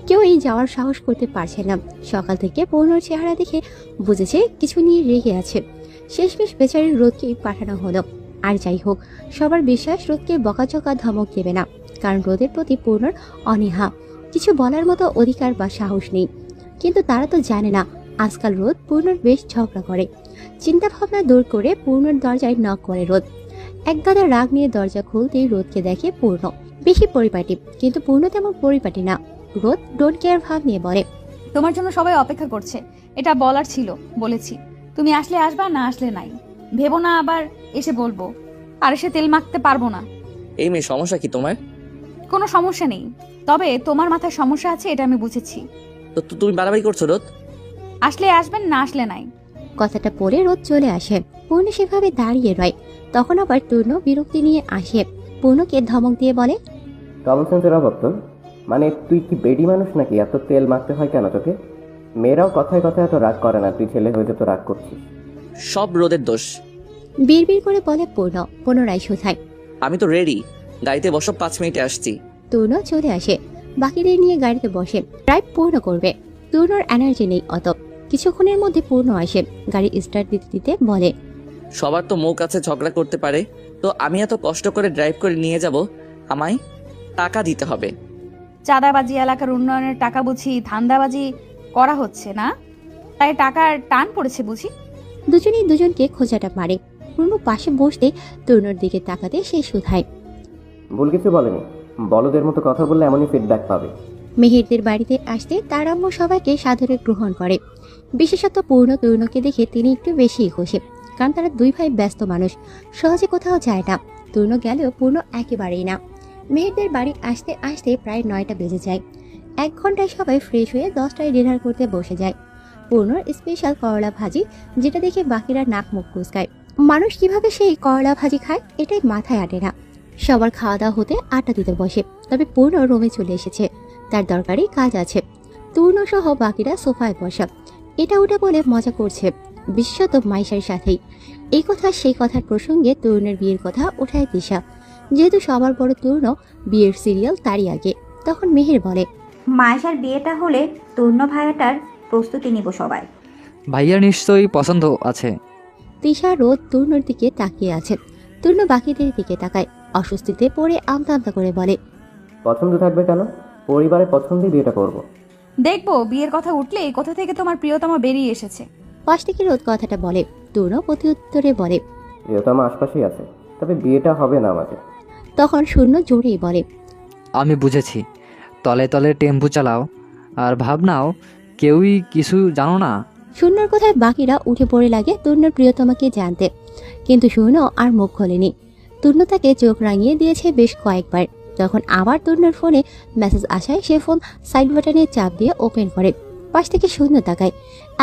কেউ এই যাওয়ার সাহস করতে পারছে না। সকাল থেকে পূর্ণর চেহারা দেখে বুঝেছে কিছু নিয়ে রেগে আছে। শেষমেশ বেচারির রোদকেই পাঠানো হলো। আর যাই হোক, সবার বিশ্বাস রোদকে বকাঝকা ধমক দেবে না, কারণ রোদের প্রতি পূর্ণর অনীহা। কিছু বলার মতো অধিকার বা সাহস নেই। কিন্তু তারা তো জানে না আজকাল রোদ পূর্ণর বেশ ঝগড়া করে। চিন্তা ভাবনা দূর করে পূর্ণর দরজায় নক করে রোদ। এক গাদা রাগ নিয়ে দরজা খুলতেই রোদকে দেখে পূর্ণ। বেশি পরিপাটি, কিন্তু পূর্ণ তেমন পরিপাটি না। রোদ ডোন্ট কেয়ার ভাব নিয়ে বলে, তোমার জন্য সবাই অপেক্ষা করছে, এটা বলার ছিল, বলেছি। তুমি আসলে আসবা, না আসলে নাই। ভেবো না আবার এসে বলবো আর এসে তেল মাখতে পারবো না। এই মেয়ে, সমস্যা কি তোমার? কোনো সমস্যা নেই, তবে তোমার মাথায় সমস্যা আছে, এটা আমি বুঝেছি। তো তুমি বাড়াবাড়ি করছো রোদ। আসলে আসবেন, না আসলে নাই। কথাটা পরে রোদ চলে আসে। পূর্ণ সেভাবে দাঁড়িয়ে রয়। তখন আবার পূর্ণ বিরক্তি নিয়ে আসে। পূর্ণকে ধমক দিয়ে বলে, কমন সেন্সের অভাব তোর? মানে তুই কি বেডি মানুষ নাকি? এত তেল মাখতে হয় কেন তোকে? মেয়েরাও কথায় কথায় এত রাগ করে না, তুই ছেলে হয়ে যত রাগ করছিস। সব রোদের দোষ। বিড়বিড় করে বলে পূর্ণ। পুনরায় শোধায়, আমি তো রেডি, গাড়িতে বসো, 5 মিনিটে আসছি। পূর্ণ চলে আসে। বাকিদের নিয়ে গাড়িতে বসে ড্রাইভ পূর্ণ করবে। পূর্ণর এনার্জি নেই অত। কিছুক্ষণের মধ্যে পূর্ণ আসে। গাড়ি স্টার্ট দিতে দিতে বলে, সবার তো মুখ আছে ঝগড়া করতে পারে, তো আমি এত কষ্ট করে ড্রাইভ করে নিয়ে যাব, আমায় টাকা দিতে হবে। চাঁদাবাজি, এলাকার উন্নয়নের টাকা বুঝি ধান্দাবাজি করা হচ্ছে না, তাই টাকার টান পড়েছে বুঝি। দুজনেই দুজনকে খোঁজাটা মারে। পূর্ণ পাশে বসতে তরুণের দিকে তাকাতে সে শুধায়, ভুল কিছু বলেনি, বলদের মতো কথা বললে এমনই ফিডব্যাক পাবে। মেহেরদের বাড়িতে আসতে তার আম্মু সবাইকে সাদরে গ্রহণ করে। বিশেষত পূর্ণ তরুণকে দেখে তিনি একটু বেশি খুশি, কারণ তারা দুই ভাই ব্যস্ত মানুষ, সহজে কোথাও যায় না। তরুণ গেলেও পূর্ণ একেবারেই না। মেহেরদের বাড়ি আসতে আসতে প্রায় 9টা বেজে যায়। 1 ঘন্টায় সবাই ফ্রেশ হয়ে 10টায় ডিনার করতে বসে যায়। পূর্ণর স্পেশাল করলা ভাজি, যেটা দেখে বাকিরা নাক মুখ কুচকায়। মানুষ কিভাবে সেই করলা ভাজি খায় এটাই মাথায় আটে না। সবার খাওয়া দাওয়া হতে 8টা দিতে বসে। তবে পূর্ণ রুমে চলে এসেছে, তার দরকারি কাজ আছে। পূর্ণ সহ বাকিরা সোফায় বসা, এটা ওটা বলে মজা করছে, বিশেষত মাইশার সাথেই। এই কথা সেই কথার প্রসঙ্গে তরুণের বিয়ের কথা ওঠায় দিশা। যেহেতু সবার বড় তরুণ, বিয়ের সিরিয়াল তারই আগে। তখন মেহের বলে, মায়েশার বিয়েটা হলে তরুণ ভাইয়াটার প্রস্তুতি নিব সবাই। ভাইয়ার নিশ্চয়ই পছন্দ আছে। তিশা রোদ তরুণের দিকে তাকিয়ে আছে। তরুণ বাকিদের দিকে তাকায়, অস্বস্তিতে পড়ে আমতা আমতা করে বলে, পছন্দ থাকবে কেন? পরিবারের পছন্দই বিয়েটা করবো। দেখবো বিয়ের কথা উঠলে এই কথা থেকে তোমার প্রিয়তমা বেরিয়ে এসেছে। পাশ থেকে রোদ কথাটা বলে। তরুণ প্রতি উত্তরে বলে, প্রিয়তমা আশপাশেই আছে, তবে বিয়েটা হবে না আমাদের। তখন শূন্য জোরেই বলে, আমি বুঝেছি, তলে তলে টেম্পু চালাও আর ভাবনাও, কেউই কিছু জানো না। শূন্যর কথায় বাকিরা উঠে পড়ে লাগে তরুণের প্রিয়তমাকে জানতে, কিন্তু শূন্য আর মুখ খোলেনি। তরুণ তাকে চোখ রাঙিয়ে দিয়েছে বেশ কয়েকবার। তখন আবার তরুণের ফোনে মেসেজ আসায় সে ফোন সাইড বাটনে চাপ দিয়ে ওপেন করে। পাশ থেকে শূন্য তাকায়।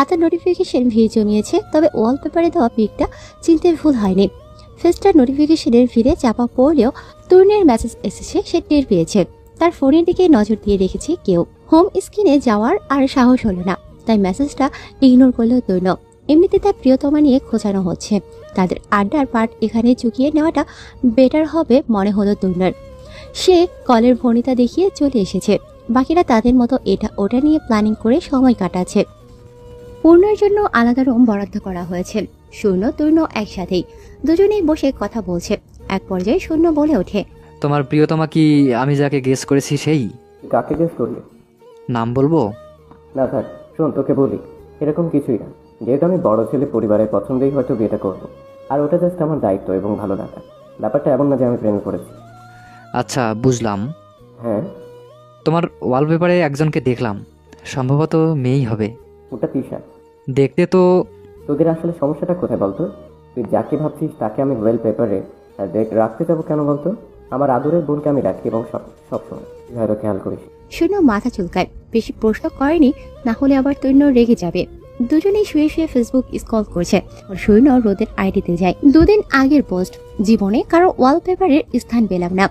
এত নোটিফিকেশন ভিড় জমিয়েছে, তবে ওয়ালপেপারে দেওয়া পিকটা চিনতে ভুল হয়নি। ফেসটার নোটিফিকেশনের ভিড়ে চাপা পড়লেও তরুণের মেসেজ এসেছে সে টের পেয়েছে। তার ফোনের দিকে নজর দিয়ে রেখেছে কেউ। হোম স্ক্রিনে যাওয়ার আর সাহস হলো না, তাই মেসেজটা ইগনোর করলো তরুণ। এমনিতে তার প্রিয়তমা নিয়ে খোঁচানো হচ্ছে, তাদের আড্ডার পার্ট এখানে চুকিয়ে নেওয়াটা বেটার হবে মনে হলো তরুণের। সে কলের ভনিতা দেখিয়ে চলে এসেছে। বাকিরা তাদের মতো এটা ওটা নিয়ে প্ল্যানিং করে সময় কাটাচ্ছে। পূর্ণের জন্য আলাদা রুম বরাদ্দ করা হয়েছে। শূন্য তরুণ একসাথেই দুজনেই বসে কথা বলছে। এক পর্যায়ে শূন্য বলে ওঠে, তোমার প্রিয়তমা কি আমি যাকে গেস করেছি সেই? কাকে গেস করলি? নাম বলবো? না থাক, শোন তোকে বলি, এরকম কিছুই না। যেহেতু আমি বড় ছেলে, পরিবারের পছন্দেই হয়তো বিয়েটা করবো, আর ওটা জাস্ট আমার দায়িত্ব এবং ভালো লাগা। ব্যাপারটা এমন না যে আমি প্রেমে পড়েছি। আচ্ছা, বুঝলাম। হ্যাঁ, তোমার ওয়ালপেপারে একজনকে দেখলাম, সম্ভবত মেয়েই হবে। ওটা তিশা। দেখতে তো। তোদের আসলে সমস্যাটা কোথায় বলতো? তুই যাকে ভাবছিস তাকে আমি ওয়ালপেপারে রাখতে যাবো কেন বলতো? আমার আদরের বোনকে আমি রাখি এবং সবসময় হয়তো খেয়াল করিস। শূন্য মাথা চুলকায়। বেশি প্রশ্ন করেনি, না হলে আবার তৈন্য রেগে যাবে। দুজনেই শুয়ে শুয়ে ফেসবুক স্ক্রল করছে। শূন্য রোদের আইডিতে যায়। 2 দিন আগের পোস্ট, জীবনে কারো ওয়ালপেপারের স্থান পেলাম না।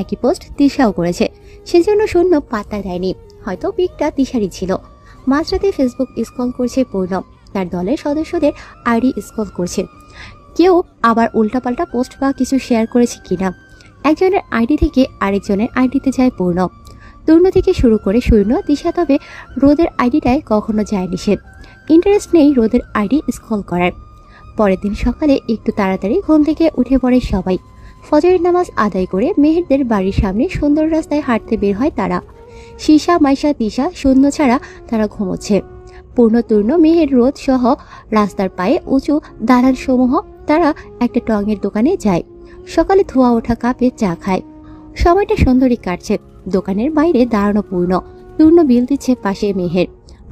একই পোস্ট তিশাও করেছে, সেজন্য শূন্য পাত্তা দেয়নি। হয়তো পিকটা তিশারই ছিল। মাঝরাতে ফেসবুক স্ক্রল করছে পূর্ণ, তার দলের সদস্যদের আইডি স্ক্রল করছে। কেউ আবার উল্টাপাল্টা পোস্ট বা কিছু শেয়ার করেছে কিনা। একজনের আইডি থেকে আরেকজনের আইডিতে যায় পূর্ণ। তরুণ থেকে শুরু করে শূন্য দিশা, তবে রোদের আইডিটায় কখনো যায়নি সে। ইন্টারেস্ট নেই রোদের আইডি স্ক্রল করার। পরের দিন সকালে একটু তাড়াতাড়ি ঘুম থেকে উঠে পড়ে সবাই। ফজরের নামাজ আদায় করে মেহেরদের বাড়ির সামনে সুন্দর রাস্তায় হাঁটতে বের হয় তারা। শীশা, মাইশা, তিশা, শূন্য ছাড়া তারা ঘুমোচ্ছে। পূর্ণ, তরুণ, মেহের, রোদ সহ রাস্তার পায়ে উঁচু দালান সমূহ তারা একটা টঙের দোকানে যায়। সকালে ধোয়া ওঠা কাপে চা খায়। সময়টা সুন্দরী কাটছে। দোকানের বাইরে দাঁড়ানো পূর্ণ, তরুণ বিল দিচ্ছে পাশে মেহের।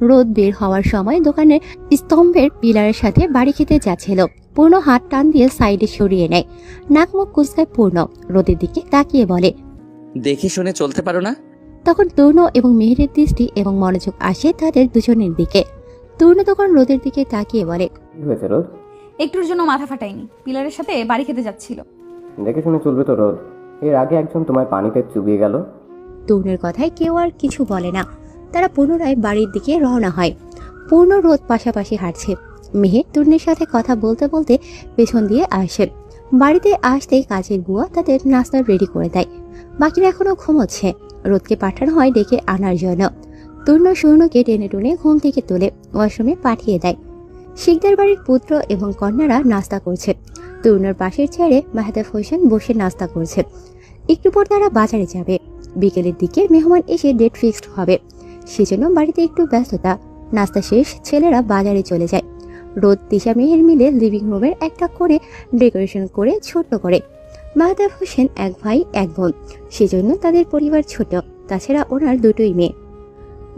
রোদ বের হওয়ার সময় দোকানের স্তম্ভের পিলারের সাথে বাড়ি খেতে যাচ্ছিল। পূর্ণ হাত টান দিয়ে সাইডে সরিয়ে নেয়। নাক মুখ কুচকায় পূর্ণ, রোদের দিকে তাকিয়ে বলে, দেখে শুনে চলতে পারো না? তখন তরুণ এবং মেহেরের দৃষ্টি এবং মনোযোগ আসে তাদের দুজনের দিকে। তরুণ তখন রোদের দিকে তাকিয়ে বলে, কি হয়েছে রোদ? একটুর জন্য মাথা ফাটায়নি, পিলারের সাথে বাড়ি খেতে যাচ্ছিল। দেখে শুনে চলবে তো রোদ। এর আগে একজন তোমায় পানিতে চুবিয়ে গেল। তরুণের কথায় কেউ আর কিছু বলে না। তারা পুনরায় বাড়ির দিকে রওনা হয়। পূর্ণ, রোদ পাশাপাশি হাঁটছে। মেহের তরুণের সাথে কথা বলতে বলতে পেছন দিয়ে আসে। বাড়িতে আসতেই কাজের বুয়া তাদের নাস্তা রেডি করে দেয়। বাকিরা এখনো ঘুমোচ্ছে। রোদকে পাঠানো হয় ডেকে আনার জন্য। তরুণ শূন্যকে টেনে টুনে ঘুম থেকে তুলে ওয়াশরুমে পাঠিয়ে দেয়। শিকদার বাড়ির পুত্র এবং কন্যারা নাস্তা করছে। তরুণের পাশের চেয়ারে মাহতাব হোসেন বসে নাস্তা করছে। একটু পর তারা বাজারে যাবে। বিকেলের দিকে মেহমান এসে ডেট ফিক্সড হবে, সেজন্য বাড়িতে একটু ব্যস্ততা। নাস্তা শেষ, ছেলেরা বাজারে চলে যায়। রোদ, তিশা, মেহের মিলে লিভিং রুমের একটা করে ডেকোরেশন করে ছোট্ট করে। মাহতাব হোসেন এক ভাই এক বোন, সেজন্য তাদের পরিবার ছোট। তাছাড়া ওনার দুটোই মেয়ে।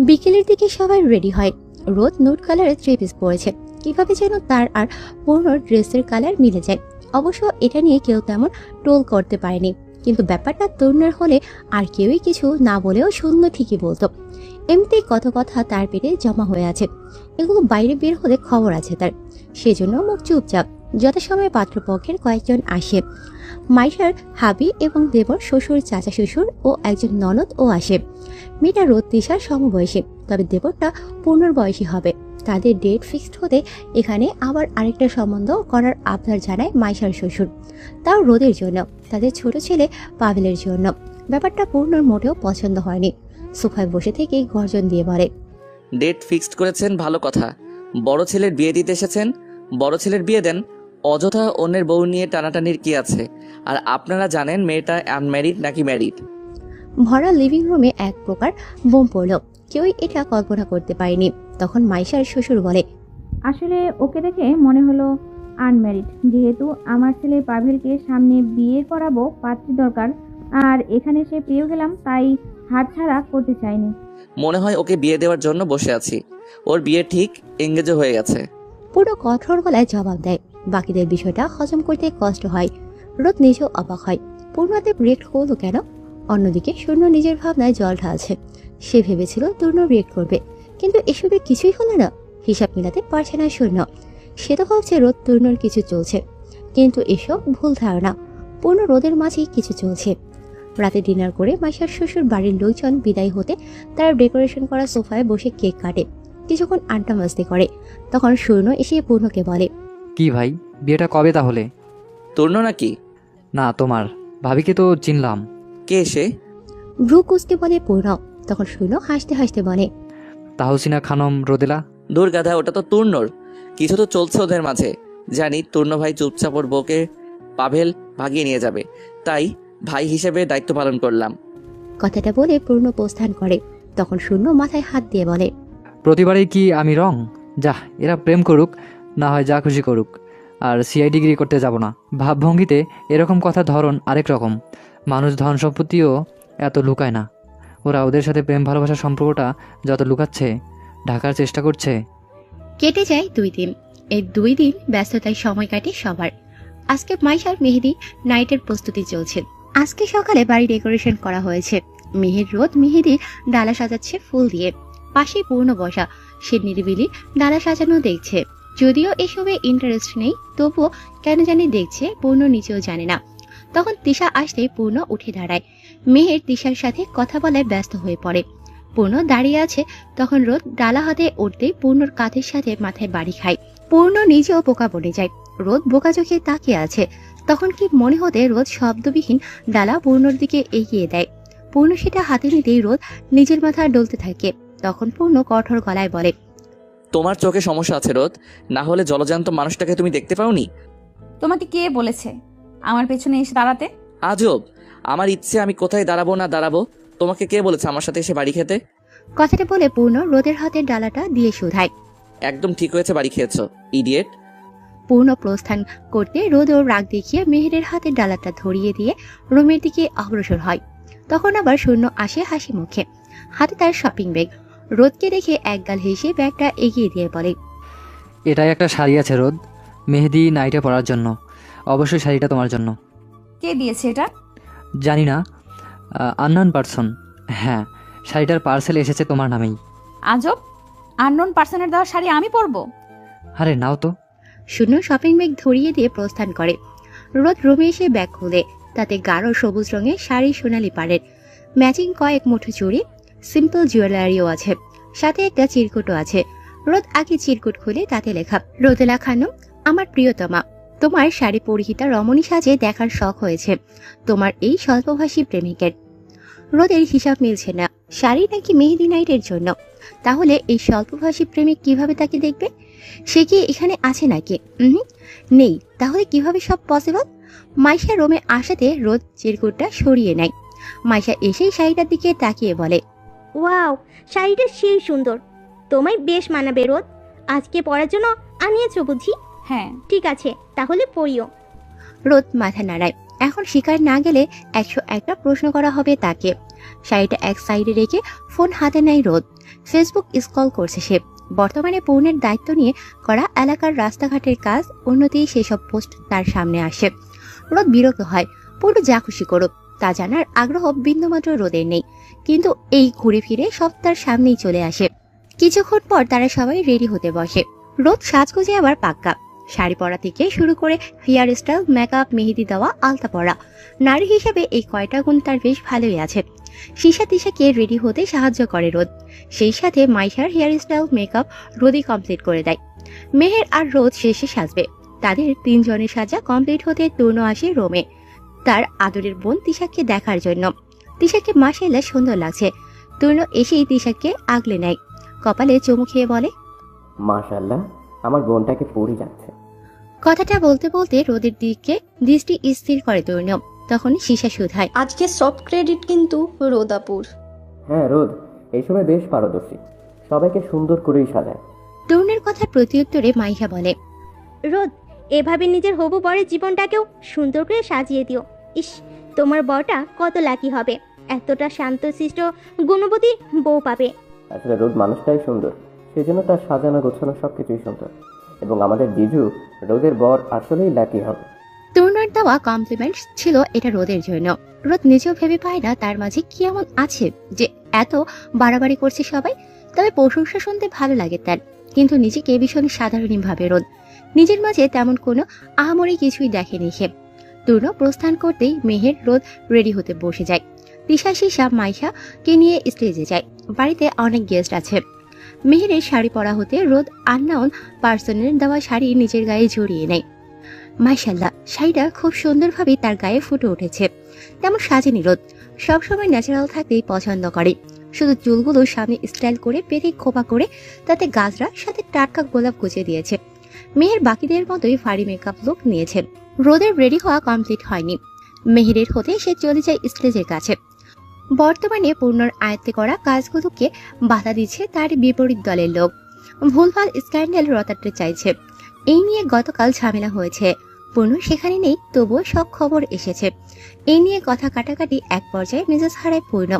বিকেলের দিকে সবাই রেডি হয়। রোদ নুড কালারের 3 পিস পরেছে। কিভাবে যেন তার আর পূর্ণর ড্রেসের কালার মিলে যায়। অবশ্য এটা নিয়ে কেউ তেমন টোল করতে পারেনি, কিন্তু ব্যাপারটা তরুণের হলে আর কেউই কিছু না বলেও শূন্য ঠিকই বলতো। এমনিতেই কত কথা তার পেটে জমা হয়ে আছে, এগুলো বাইরে বের হলে খবর আছে তার, সেজন্য মুখ চুপচাপ। যথাসময়ে পাত্রপক্ষের কয়েকজন আসে। মাইশার হাবি এবং দেবর, শ্বশুর, চাচা শ্বশুর ও একজন ননদ ও আসে। মেয়েটা রোদ তিশার সমবয়সী, তবে দেবরটা পূর্ণর বয়সী হবে। তাদের ডেট ফিক্সড হতে এখানে আবার আরেকটা সম্বন্ধ করার আবদার জানায় মাইশার শ্বশুর, তাও রোদের জন্য, তাদের ছোট ছেলে পাভেলের জন্য। ব্যাপারটা পূর্ণর মোটেও পছন্দ হয়নি। সোফায় বসে থেকেই গর্জন দিয়ে বলে, ডেট ফিক্সড করেছেন ভালো কথা, বড় ছেলের বিয়ে দিতে এসেছেন, বড় ছেলের বিয়ে দেন। অযথা অন্যের বউ নিয়ে টানাটানির কি আছে? আর আপনারা জানেন মেয়েটা আনম্যারিড নাকি ম্যারিড? ভরা লিভিং রুমে এক প্রকার বোম পড়ল। কেউই এটা কল্পনা করতে পারেনি। তখন মাইশার শ্বশুর বলে, আসলে ওকে দেখে মনে হলো আনম্যারিড। যেহেতু আমার ছেলে পাভেলকে সামনে বিয়ে করাবো, পাত্রী দরকার, আর এখানে সে পেয়ে গেলাম, তাই হাতছাড়া করতে চাইনি। মনে হয় ওকে বিয়ে দেওয়ার জন্য বসে আছি। ওর বিয়ে ঠিক, এঙ্গেজও হয়ে গেছে। পুরো কঠোর গলায় জবাব দেয়। বাকিদের বিষয়টা হজম করতে কষ্ট হয়। রোদ নিজেও অবাক হয়, পূর্ণতে রিয়েক্ট করলো কেন। অন্যদিকে শূন্য নিজের ভাবনায় জল ঢালছে। সে ভেবেছিল তরুণ রিয়েক্ট করবে, কিন্তু এসবে কিছুই হলো না। হিসাব মিলাতে পারছে না শূন্য। সে তো ভাবছে রোদ তরুণের কিছু চলছে, কিন্তু এসব ভুল ধারণা। পূর্ণ রোদের মাঝে কিছু চলছে। রাতে ডিনার করে মাইশার শ্বশুর বাড়ির লোকজন বিদায় হতে তারা ডেকোরেশন করা সোফায় বসে কেক কাটে, কিছুক্ষণ আড্ডা মাস্তি করে। তখন সূর্য এসে পূর্ণকে বলে, কি ভাই, বিয়েটা কবে তাহলে? তূর্ণ নাকি? না, তোমার ভাবিকে তো চিনলাম। কে সে? ভ্রু কুচকে বলে পূর্ণ। তখন সূর্য হাসতে হাসতে বলে, তাহসিনা খানম রোদেলা। দূর গাধা, ওটা তো তূর্ণর। কিছু তো চলছে ওদের মাঝে। জানি তূর্ণ ভাই চুপচাপ ওর বউকে পাভেল ভাগিয়ে নিয়ে যাবে, তাই ভাই হিসেবে দায়িত্ব পালন করলাম। কথাটা বলে পূর্ণ প্রস্থান করে। তখন শূন্য মাথায় হাত দিয়ে বলে, প্রতিবারেই কি আমি রং? যা, এরা প্রেম করুক, না হয় যা খুশি করুক, আর সিআই ডিগ্রি করতে যাব না। ভাবভঙ্গিতে এরকম কথা ধরন আরেক রকম। মানুষ ধন সম্পত্তিও এত লুকায় না। ওরা ওদের সাথে প্রেম ভালোবাসার সম্পর্কটা যত লুকাচ্ছে, ঢাকার চেষ্টা করছে। কেটে যায় 2 দিন। এই 2 দিন ব্যস্ততায় সময় কাটে সবার। আজকে মাইশার মেহেদি নাইটের প্রস্তুতি চলছে। আজকে সকালে বাড়ি ডেকোরেশন করা হয়েছে। মেহের রোদ মেহেদির ডালা সাজাচ্ছে ফুল দিয়ে। পাশে পূর্ণ বসা, সে নিরিবিলি ডালা সাজানো দেখছে। যদিও এসবে ইন্টারেস্ট নেই, তবুও কেন জানি দেখছে, পূর্ণ নিজেও জানে না। তখন তিশা আসতে পূর্ণ উঠে দাঁড়ায়। মেহের তিশার সাথে কথা বলায় ব্যস্ত হয়ে পড়ে। পূর্ণ দাঁড়িয়ে আছে। তখন রোদ ডালা হাতে উঠতেই পূর্ণর কাঁধের সাথে মাথায় বাড়ি খায়। পূর্ণ নিজেও বোকা বনে যায়। রোদ বোকা চোখে তাকিয়ে আছে। তখন কি মনে হতে রোদ শব্দবিহীন ডালা পূর্ণর দিকে এগিয়ে দেয়। পূর্ণ সেটা হাতে নিতেই রোদ নিজের মাথা ডলতে থাকে। তখন পূর্ণ কঠোর গলায় বলে, তোমার চোখে সমস্যা আছে রোদ, না হলে জলজান্ত মানুষটাকে তুমি দেখতে পাওনি? তোমাকে কে বলেছে আমার পেছনে এসে দাঁড়াতে? আজব, আমার ইচ্ছে আমি কোথায় দাঁড়াবো না দাঁড়াবো। তোমাকে কে বলেছে আমার সাথে এসে বাড়ি খেতে? কথাটা বলে পূর্ণ রোদের হাতে ডালাটা দিয়ে শুধায়, একদম ঠিক হয়েছে বাড়ি খেয়েছো, ইডিয়েট। পূর্ণ প্রস্থান করতে রোদ ওর রাগ দেখিয়ে মেহেরের হাতে ডালাটা ধরিয়ে দিয়ে রুমের দিকে অগ্রসর হয়। তখন আবার শূন্য আসে হাসি মুখে, হাতে তার শপিং ব্যাগ। রোদকে দেখে একগাল হেসে ব্যাগটা এগিয়ে দিয়ে বলে, এটাই একটা শাড়ি আছে রোদ, মেহেদি নাইটে পরার জন্য। অবশ্যই শাড়িটা তোমার জন্য। কে দিয়েছে এটা? জানি না, আননোন পারসন। হ্যাঁ, শাড়িটার পার্সেল এসেছে তোমার নামেই। আজব, আননোন পার্সনের দেওয়া শাড়ি আমি পরবো? আরে নাও তো। শূন্য শপিং ব্যাগ ধরিয়ে দিয়ে প্রস্থান করে। রোদ রুমে এসে ব্যাগ খুলে তাতে গাঢ় সবুজ রঙের শাড়ি, সোনালি পাড়ের ম্যাচিং কয়েক মুঠো চুড়ি, সিম্পল জুয়েলারিও আছে, সাথে একটা চিরকুটও আছে। রোদ আগে চিরকুট খুলে তাতে লেখা, রোদেলা খানম, আমার প্রিয়তমা, তোমার শাড়ি পরিহিতা রমণী সাজে দেখার শখ হয়েছে তোমার এই স্বল্পভাষী প্রেমিকের। রোদের হিসাব মিলছে না, শাড়ি নাকি মেহেদি নাইটের জন্য। তাহলে এই স্বল্পভাষী প্রেমিক কিভাবে তাকে দেখবে? সে কি এখানে আছে নাকি? নেই। তাহলে কিভাবে সব পসিবল? মাইশা রুমে আসাতে রোদ চিরকুটটা সরিয়ে নেয়। মাইশা এসেই শাড়িটার দিকে তাকিয়ে বলে, ওয়াও, শাড়িটা সেই সুন্দর, তোমায় বেশ মানাবে রোদ। আজকে পরার জন্য আনিয়েছো বুঝি? হ্যাঁ। ঠিক আছে, তাহলে পরিও। রোদ মাথা নাড়ায়। এখন শিকার না গেলে 101টা প্রশ্ন করা হবে তাকে। শাড়িটা এক সাইডে রেখে ফোন হাতে নেয় রোদ। ফেসবুক স্ক্রল করছে সে। বর্তমানে পূর্ণের দায়িত্ব নিয়ে করা এলাকার রাস্তাঘাটের কাজ উন্নতি, সেসব পোস্ট তার সামনে আসে। রোদ বিরক্ত হয়। পূর্ণ যা খুশি করুক, তা জানার আগ্রহ বিন্দুমাত্র রোদের নেই। কিন্তু এই ঘুরে ফিরে সব তার সামনেই চলে আসে। কিছুক্ষণ পর তারা সবাই রেডি হতে বসে। রোদ সাজগোজে আবার পাক্কা। শাড়ি পরা থেকে শুরু করে হেয়ার স্টাইল, মেকআপ, মেহেদি দেওয়া, আলতা পরা, নারী হিসেবে এই কয়টা গুণ তার বেশ ভালোই আছে। শিশা তিশাকে রেডি হতে সাহায্য করে রোদ। সেই সাথে মাইশার হেয়ার স্টাইল, মেকআপ রোদই কমপ্লিট করে দেয়। মেহের আর রোদ শেষে সাজবে। তাদের 3 জনের সাজা কমপ্লিট হতে তরুণ আসে রোমে তার আদরের বোন তিশাকে দেখার জন্য। তিশাকে মাশাআল্লাহ সুন্দর লাগছে। তরুণ এসেই তিশাকে আগলে নেয়, কপালে চুমু খেয়ে বলে, মাশাআল্লাহ, আমার বোনটাকে পড়ে যাচ্ছে। কথাটা বলতে বলতে রোদের দিকে দৃষ্টি স্থির করে তরুণ। তখন শিশা শুধায়, আজকে সব ক্রেডিট কিন্তু রোদাপুর। হ্যাঁ রোদ, এই সময় বেশ পারদর্শী, সবাইকে সুন্দর করেই সাজায়। তরুণের কথা প্রত্যুত্তরে মাইশা বলে, রোদ, এভাবে নিজের হবু বরের জীবনটাকেও সুন্দর করে সাজিয়ে দিও। ইস, তোমার বরটা কত লাকি হবে, এতটা শান্তশিষ্ট গুণবতী বউ পাবে। আসলে রোদ মানুষটাই সুন্দর, সেজন্য তার সাজানো গোছানো সবকিছুই সুন্দর। এবং আমাদের জিজু রোদের বর আসলেই লাকি হবে। তরুণের দেওয়া কমপ্লিমেন্ট ছিল এটা রোদের জন্য। রোদ নিজেও ভেবে পায় না তার মাঝে কি এমন আছে যে এত বাড়াবাড়ি করছে সবাই। তবে প্রশংসা শুনতে ভালো লাগে তার, কিন্তু নিজেকে ভীষণ সাধারণই ভাবে রোদ। নিজের মাঝে তেমন কোনো আহামরি কিছুই দেখেনি সে। তূর্ণ প্রস্থান করতেই মেহের, রোদ রেডি হতে বসে যায়। তিশা, শিশা, মাইশাকে নিয়ে স্টেজে যায়। বাড়িতে অনেক গেস্ট আছে। মেহেরের শাড়ি পরা হতে রোদ আননাউন পার্সনের দেওয়া শাড়ি নিজের গায়ে জড়িয়ে নেয়। মাশাআল্লাহ, শাড়িটা খুব সুন্দরভাবে তার গায়ে ফুটে উঠেছে। তেমন সাজেনি রোদ, সবসময় ন্যাচারাল থাকতেই পছন্দ করে। শুধু চুলগুলো সামনে স্টাইল করে পেরে খোপা করে তাতে গাজরা সাথে টাটকা গোলাপ গুছিয়ে দিয়েছে। মেহের বাকিদের মতোই ভারী মেকআপ লুক নিয়েছে। রোদের রেডি হওয়া কমপ্লিট হয়নি। মেহেরের হতে সে চলে যায় স্টেজের কাছে। বর্তমানে পূর্ণর আয়ত্তে করা কাজগুলোকে বাধা দিচ্ছে তার বিপরীত দলের লোক। ভুলভাল স্ক্যান্ডাল রটাতে চাইছে। এই নিয়ে গতকাল ঝামেলা হয়েছে। পূর্ণ সেখানে নেই, তবুও সব খবর এসেছে। এই নিয়ে কথা কাটাকাটি এক পর্যায়ে মেজাজ হারায় পূর্ণ।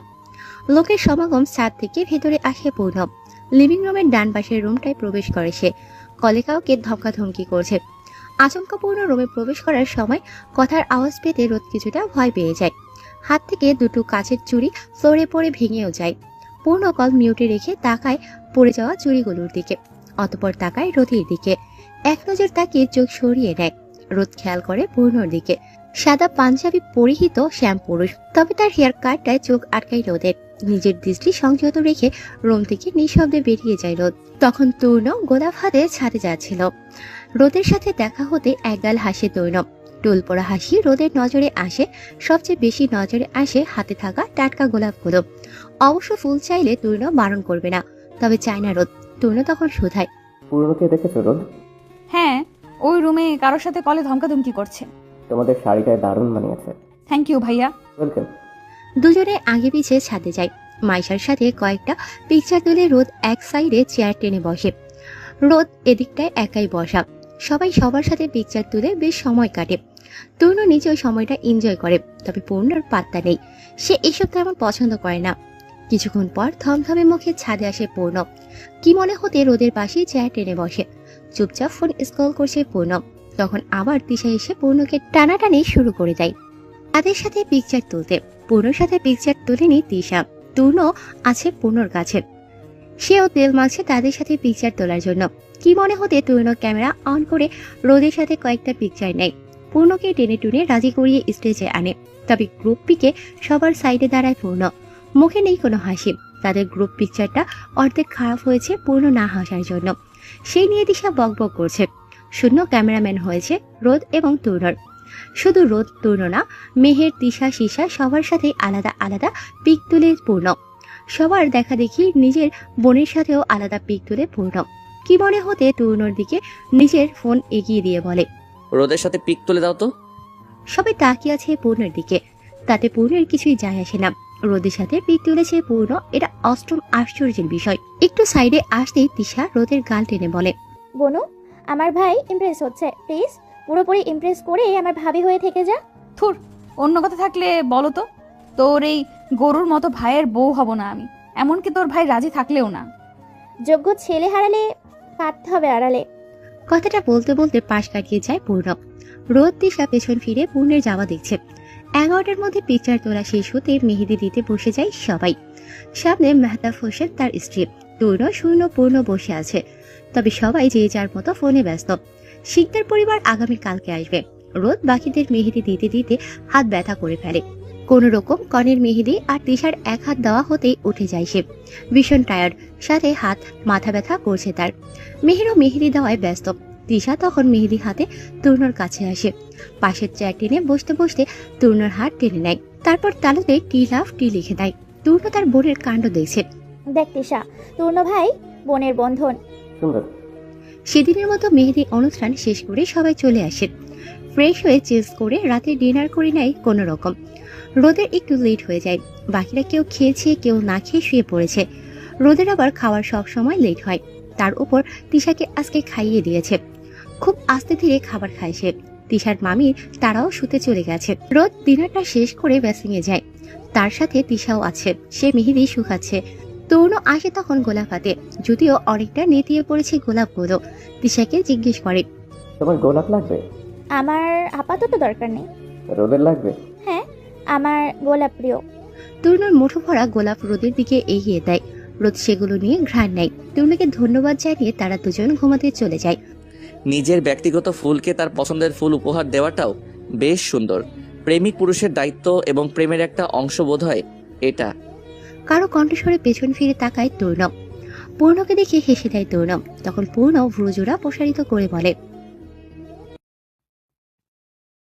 লোকের সমাগম ছাদ থেকে ভেতরে আসে পূর্ণ। লিভিং রুমের ডান পাশের রুমটায় প্রবেশ করে সে। কলে কাউকে ধমকাধমকি করছে। আচমকা পূর্ণ রুমে প্রবেশ করার সময় কথার আওয়াজ পেতে রোদ কিছুটা ভয় পেয়ে যায়। হাত থেকে দুটো কাচের চুড়ি ফ্লোরে পড়ে ভেঙেও যায়। পূর্ণ কল মিউটে রেখে তাকায় পড়ে যাওয়া চুড়িগুলোর দিকে। অতঃপর তাকায় রোদের দিকে। এক নজর তাকিয়ে চোখ সরিয়ে নেয়। রোদ খেয়াল করে পূর্ণর দিকে। সাদা পাঞ্জাবি পরিহিত শ্যাম পুরুষ, তবে তার হেয়ার কাটটায় চোখ আটকায় রোদের। নিজের দৃষ্টি সংযত রেখে রুম থেকে নিঃশব্দে বেরিয়ে যায় রোদ। তখন তূর্ণ গোলাপ হাতে ছাদে যাচ্ছিল। রোদের সাথে দেখা হতে একগাল হাসে তূর্ণ। টুল পড়া হাসি রোদের নজরে আসে। সবচেয়ে বেশি নজরে আসে হাতে থাকা টাটকা গোলাপগুলো। অবশ্য ফুল চাইলে তূর্ণ বারণ করবে না, তবে চায় না রোদ। তূর্ণ তখন শুধায়, পূর্ণকে দেখেছো রোদ? হ্যাঁ, ওই রুমে কারোর সাথে কলে ধমকাধমকি করছে। তোমাদের শাড়িটায় দারুণ মানিয়েছে। থ্যাংক ইউ ভাইয়া। ওয়েলকাম। দুজনে আগে পিছে ছাদে যায়। মাইশার সাথে কয়েকটা পিকচার তুলে রোদ এক সাইডে চেয়ার টেনে বসে। রোদ এদিকটায় একাই বসা। সবাই সবার সাথে পিকচার তুলে বেশ সময় কাটে। তূর্ণ নিজেও সময়টা এনজয় করে, তবে পূর্ণর পাত্তা নেই। সে এসব তেমন পছন্দ করে না। কিছুক্ষণ পর থমথমে মুখে ছাদে আসে পূর্ণ। কি মনে হতে রোদের পাশে চেয়ার টেনে বসে। চুপচাপ ফোন স্ক্রল করছে পূর্ণ। তখন আবার তিশা এসে পূর্ণকে টানাটানি শুরু করে দেয় তাদের সাথে পিকচার তুলতে। পূর্ণর সাথে পিকচার তোলেনি তিশা। তূর্ণ আছে পূর্ণর কাছে। সেও তেল মাখছে তাদের সাথে পিকচার তোলার জন্য। কি মনে হতে তূর্ণ ক্যামেরা অন করে রোদের সাথে কয়েকটা পিকচার নেয়। পূর্ণকে টেনে টুনে রাজি করিয়ে স্টেজে আনে। তবে গ্রুপ পিকে সবার সাইডে দাঁড়ায় পূর্ণ। মুখে নেই কোনো হাসি। তাদের গ্রুপ পিকচারটা অর্ধেক খারাপ হয়েছে পূর্ণ না হাসার জন্য। সেই নিয়ে দিশা বকবক করছে। শূন্য ক্যামেরাম্যান হয়েছে রোদ এবং তূর্ণর। শুধু রোদ তূর্ণ না, মেহের, তিশা, শিশা সবার সাথে আলাদা আলাদা পিক তুলে পূর্ণ। সবার দেখা দেখি নিজের বোনের সাথেও আলাদা পিক তুলে পূর্ণ। কি মনে হতে তূর্ণর দিকে নিজের ফোন এগিয়ে দিয়ে বলে, রোদের সাথে পিক তুলে দাও তো। সবাই তাকিয়ে আছে পূর্ণের দিকে। তাতে পূর্ণের কিছুই যায় আসে না। রোদের সাথে পিক তুলেছে পূর্ণ, এটা অষ্টম আশ্চর্যের বিষয়। একটু সাইডে আসতেই তিশা রোদের গাল টেনে বলে, বনু, আমার ভাই ইমপ্রেস হচ্ছে, প্লিজ পুরোপুরি ইমপ্রেস করে আমার ভাবি হয়ে থেকে যা। থুর, অন্য কথা থাকলে বলো তো। তোর এই গরুর মতো ভাইয়ের বউ হব না আমি, এমনকি তোর ভাই রাজি থাকলেও না। যোগ্য ছেলে হারালে পারতে হবে আড়ালে। কথাটা বলতে বলতে পাশ কাটিয়ে যায় পূর্ণ। রোদ তিশা পেছন ফিরে পূর্ণের যাওয়া দেখছে। 11টার মধ্যে পিকচার তোলা শেষ হতে মেহেদি দিতে বসে যায় সবাই। সামনে মেহতাব হোসেন, তার স্ত্রী, তূর্ণ, শূন্য, পূর্ণ বসে আছে। তবে সবাই যে যার মতো ফোনে ব্যস্ত। শিকদার পরিবার আগামী কালকে আসবে। রোদ বাকিদের মেহেদি দিতে দিতে হাত ব্যথা করে ফেলে। কোন রকম কনের মেহেদি আর তিশার এক হাত দেওয়া হতেই উঠে যায় সে। ভীষণ টায়ার্ড, সাথে হাত মাথা ব্যথা করছে তার। মেহেরও মেহেদি দেওয়ায় ব্যস্ত। তিশা তখন মেহেদি হাতে তূর্ণর কাছে আসে। পাশের চেয়ার টেনে বসতে বসতে তূর্ণর হাত টেনে নেয়। তারপর তালুতে টি লাভ টি লিখে দেয়। তূর্ণ তার বোনের কাণ্ড দেখছে। দেখ তিশা, তূর্ণ ভাই বোনের বন্ধন। সুন্দর। সেদিনের মতো মেহেদি অনুষ্ঠান শেষ করে সবাই চলে আসে। ফ্রেশ হয়ে চেঞ্জ করে রাতে ডিনার করে নেয় কোনো রকম। রোদের একটু লেট হয়ে যায়। বাকিরা কেউ খেয়েছে, কেউ না খেয়ে শুয়ে পড়েছে। রোদের আবার খাওয়ার সব সময় লেট হয়। তার উপর তিশাকে আজকে খাইয়ে দিয়েছে। খুব আস্তে ধীরে খাবার খায় সে। তিশার মামির তারাও শুতে চলে গেছে। রোদ ডিনারটা শেষ করে বেসিংয়ে যায়। তার সাথে তিশাও আছে। সে মেহেদি শুকাচ্ছে। তরুণ আসে তখন গোলাপ হাতে, যদিও অনেকটা নেতিয়ে পড়েছে গোলাপগুলো। তিশাকে জিজ্ঞেস করে, তোমার গোলাপ লাগবে? আমার আপাতত দরকার নেই। রোদের লাগবে? হ্যাঁ, আমার গোলাপ প্রিয়। তরুণের মুঠো ভরা গোলাপ রোদের দিকে এগিয়ে দেয়। রোদ সেগুলো নিয়ে ঘ্রাণ নেয়। তরুণকে ধন্যবাদ জানিয়ে তারা দুজন ঘুমাতে চলে যায়। নিজের ব্যক্তিগত ফুলকে তার পছন্দের ফুল উপহার দেওয়াটাও বেশ সুন্দর। প্রেমিক পুরুষের দায়িত্ব এবং প্রেমের একটা অংশ বোধ হয় এটা। কারো কণ্ঠস্বরে পেছন ফিরে তাকায় তরুণ। পূর্ণকে দেখে হেসে দেয় তরুণ। তখন পূর্ণ ভ্রুজোড়া প্রসারিত করে বলে,